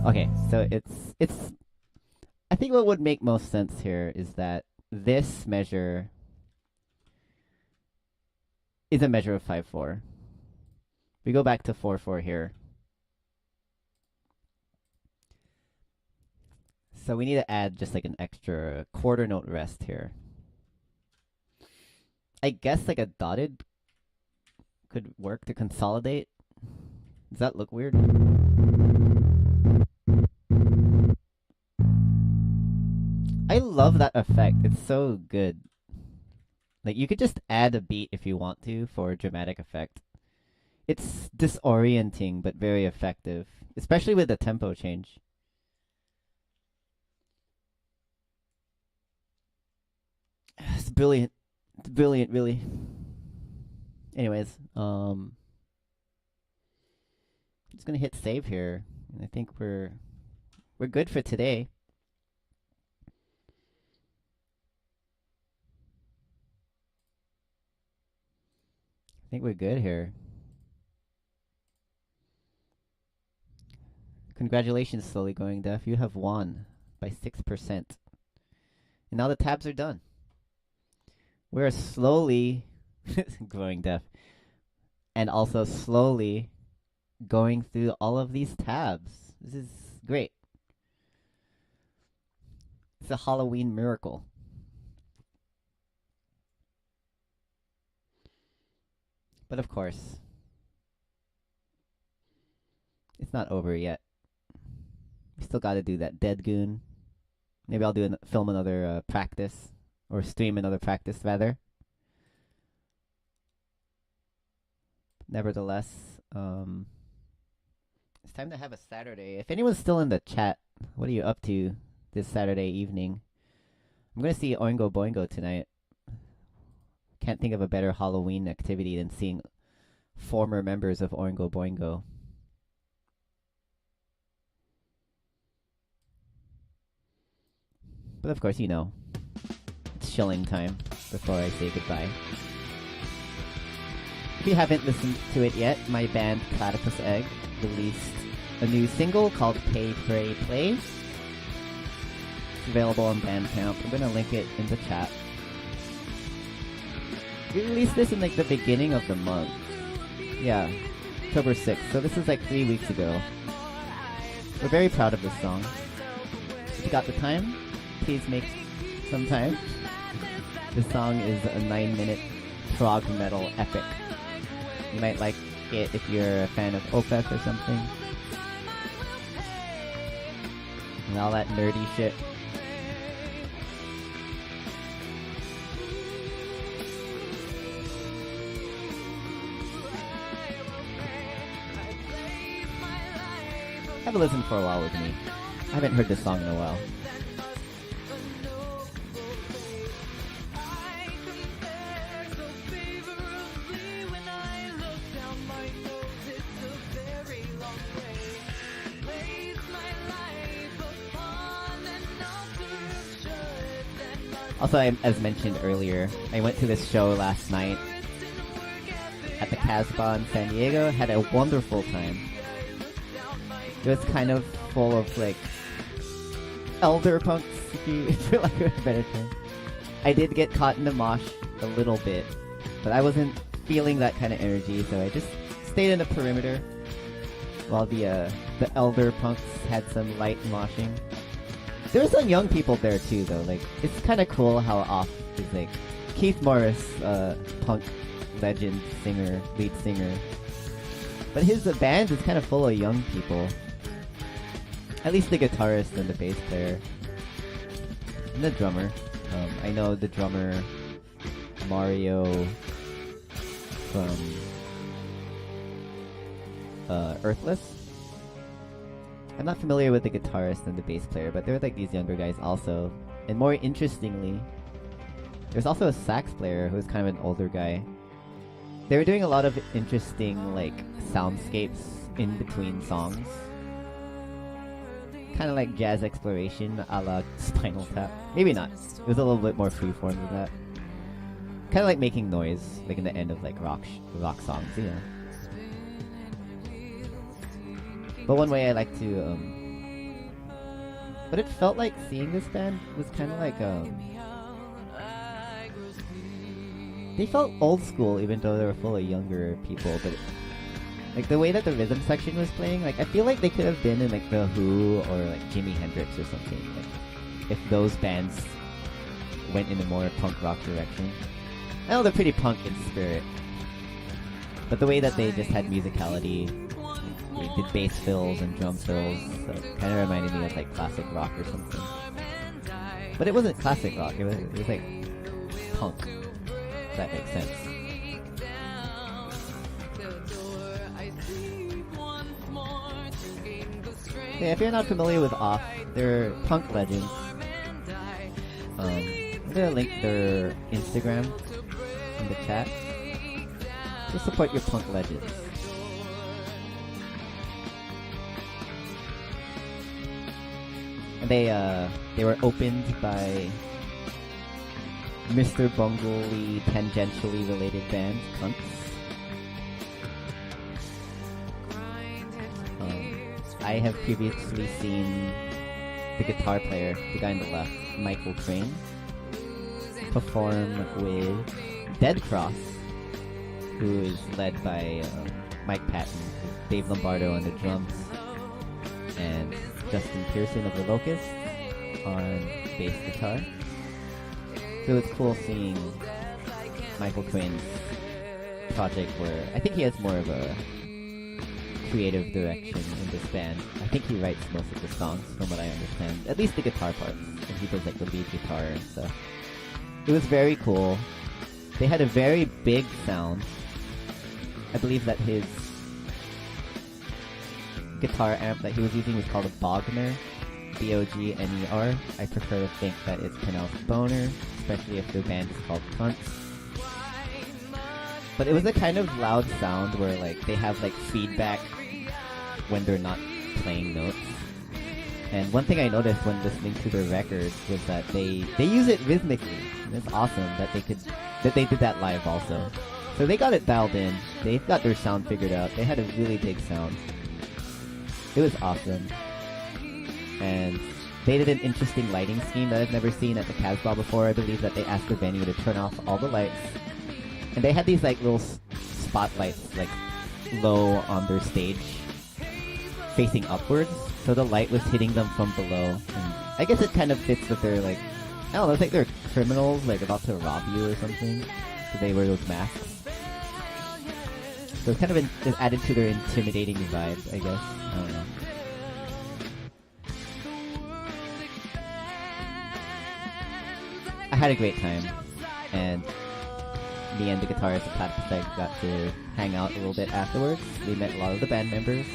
4. Okay, so it's. I think what would make most sense here is that this measure is a measure of 5/4. We go back to 4/4 here. So we need to add just like an extra quarter note rest here. I guess like a dotted could work to consolidate. Does that look weird? I love that effect. It's so good. Like you could just add a beat if you want to for a dramatic effect. It's disorienting but very effective, especially with the tempo change. It's brilliant. It's brilliant, really. Anyways, I'm just gonna hit save here, and I think we're good for today. I think we're good here. Congratulations, Slowly Going Deaf. You have won by 6%. And now the tabs are done. We're slowly going deaf. And also slowly going through all of these tabs. This is great. It's a Halloween miracle. But of course, it's not over yet. We still gotta do that Dead Goon. Maybe I'll film another practice. Or stream another practice, rather. Nevertheless, it's time to have a Saturday. If anyone's still in the chat, what are you up to this Saturday evening? I'm gonna see Oingo Boingo tonight. Can't think of a better Halloween activity than seeing former members of Oingo Boingo. But of course, you know, it's chilling time before I say goodbye. If you haven't listened to it yet, my band Platypus Egg released a new single called Pay, Pray, Play. It's available on Bandcamp. I'm gonna link it in the chat. We released this in like the beginning of the month. Yeah, October 6th. So this is like 3 weeks ago. We're very proud of this song. If you got the time, please make some time. This song is a 9-minute prog metal epic. You might like it if you're a fan of Opeth or something. And all that nerdy shit. Have a listen for a while with me. I haven't heard this song in a while. Also, as mentioned earlier, I went to this show last night at the Casbah in San Diego. Had a wonderful time. It was kind of full of like elder punks, for lack of a better term. I did get caught in the mosh a little bit, but I wasn't feeling that kind of energy, so I just stayed in the perimeter while the elder punks had some light moshing. There were some young people there too, though. Like, it's kind of cool how off is like Keith Morris, punk legend singer, lead singer. But his band is kind of full of young people. at least the guitarist and the bass player. And the drummer. I know the drummer Mario from Earthless. I'm not familiar with the guitarist and the bass player, but they're like these younger guys also. And more interestingly, there's also a sax player who's kind of an older guy. They were doing a lot of interesting like soundscapes in between songs. Kind of like jazz exploration a la Spinal Tap. Maybe not. It was a little bit more freeform than that. Kind of like making noise, like in the end of like rock songs, you know. But one way I like to, but it felt like seeing this band was kind of like, they felt old school even though they were full of younger people, but like the way that the rhythm section was playing, like I feel like they could have been in like The Who or like Jimi Hendrix or something, like if those bands went in a more punk rock direction. I know they're pretty punk in spirit, but the way that they just had musicality, they did bass fills and drum fills, so it kind of reminded me of like classic rock or something. But it wasn't classic rock, it was like punk, if that makes sense. Yeah, if you're not familiar with Off, they're punk legends. I'm gonna link their Instagram in the chat. Just support your punk legends. And they were opened by Mr. Bungle-y, tangentially related band, CUNTS. I have previously seen the guitar player, the guy on the left, Michael Crane, perform with Dead Cross, who is led by Mike Patton, Dave Lombardo on the drums, and Justin Pearson of the Locusts on bass guitar. So it's cool seeing Michael Crane's project where I think he has more of a creative direction in this band. I think he writes most of the songs from what I understand, at least the guitar parts, and he does like the lead guitar and stuff. It was very cool. They had a very big sound. I believe that his guitar amp that he was using was called a Bogner, B-O-G-N-E-R. I prefer to think that it's pronounced Boner, especially if the band is called CUNTS. But it was a kind of loud sound where like they have like feedback when they're not playing notes. And one thing I noticed when listening to their records was that they use it rhythmically. And it's awesome that they did that live also. So they got it dialed in. They've got their sound figured out. They had a really big sound. It was awesome. And they did an interesting lighting scheme that I've never seen at the Casbah before. I believe that they asked the venue to turn off all the lights. And they had these like little spotlights like low on their stage facing upwards. So the light was hitting them from below. And I guess it kind of fits with their like, I don't know, it's like they're criminals like about to rob you or something. So they wear those masks. So it's kind of it added to their intimidating vibe, I guess. I don't know. I had a great time, and me and the guitarist Pat got to hang out a little bit afterwards. We met a lot of the band members,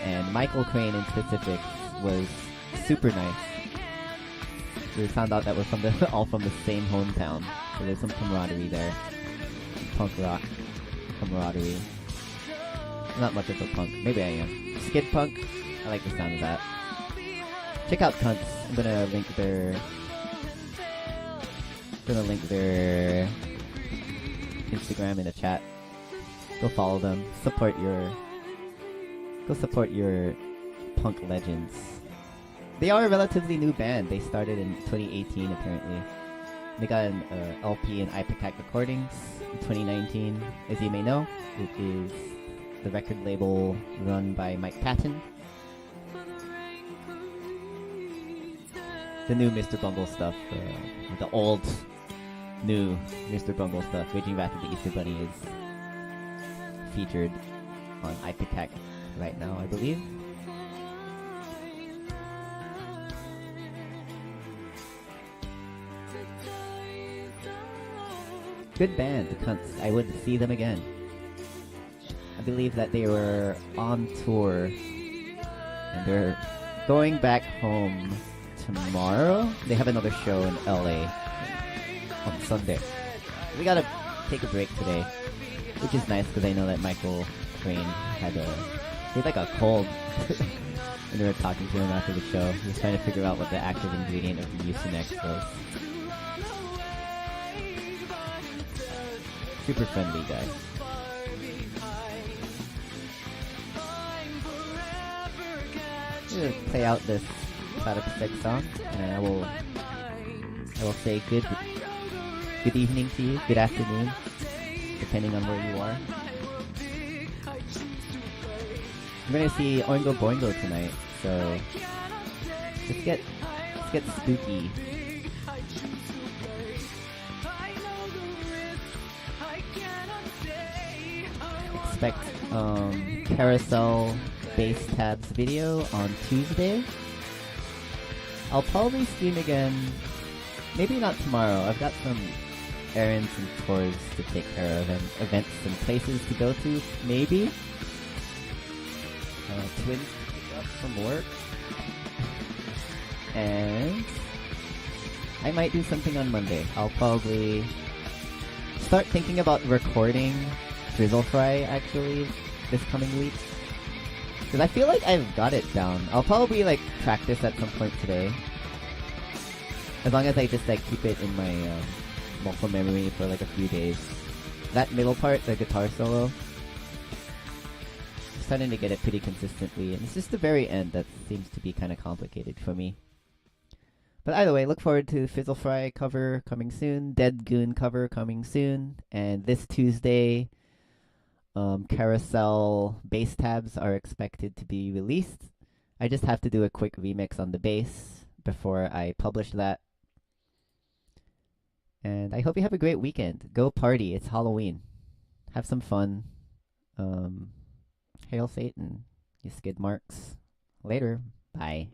and Michael Crane in specific was super nice. We found out that we're all from the same hometown, so there's some camaraderie there. Punk rock camaraderie. Not much of a punk. Maybe I am. Skid punk. I like the sound of that. Check out CUNTS. I'm gonna link their Instagram in the chat. Go follow them. Go support your punk legends. They are a relatively new band. They started in 2018 apparently. They got an LP in Ipecac Recordings in 2019. As you may know, it is the record label run by Mike Patton. The new Mr. Bungle stuff, the old, new Mr. Bungle stuff, Raging Wrath of the Easter Bunny, is featured on Ipecac right now, I believe. Good band, the CUNTS. I would see them again. I believe that they were on tour and they're going back home tomorrow. They have another show in LA on Sunday. We gotta take a break today, which is nice because I know that Michael Crane he had like a cold. And we were talking to him after the show. He was trying to figure out what the active ingredient of the Mucinex was. Super friendly guy. I'm gonna play out this Platypus song, and I will say good evening to you, good afternoon, depending on where you are. We're gonna see Oingo Boingo tonight, so let's get spooky. Expect Carousel Bass Tabs video on Tuesday. I'll probably stream again, maybe not tomorrow. I've got some errands and chores to take care of and events and places to go to, maybe. Twins pick up from work. And I might do something on Monday. I'll probably start thinking about recording Drizzle Fry actually this coming week. Because I feel like I've got it down. I'll probably like practice at some point today. As long as I just like keep it in my muscle memory for like a few days. That middle part, the guitar solo, I'm starting to get it pretty consistently. And it's just the very end that seems to be kind of complicated for me. But either way, look forward to Fizzle Fry cover coming soon, Dead Goon cover coming soon, and this Tuesday, Carousel bass tabs are expected to be released. I just have to do a quick remix on the bass before I publish that. And I hope you have a great weekend. Go party, it's Halloween. Have some fun. Hail Satan, you skid marks. Later, bye.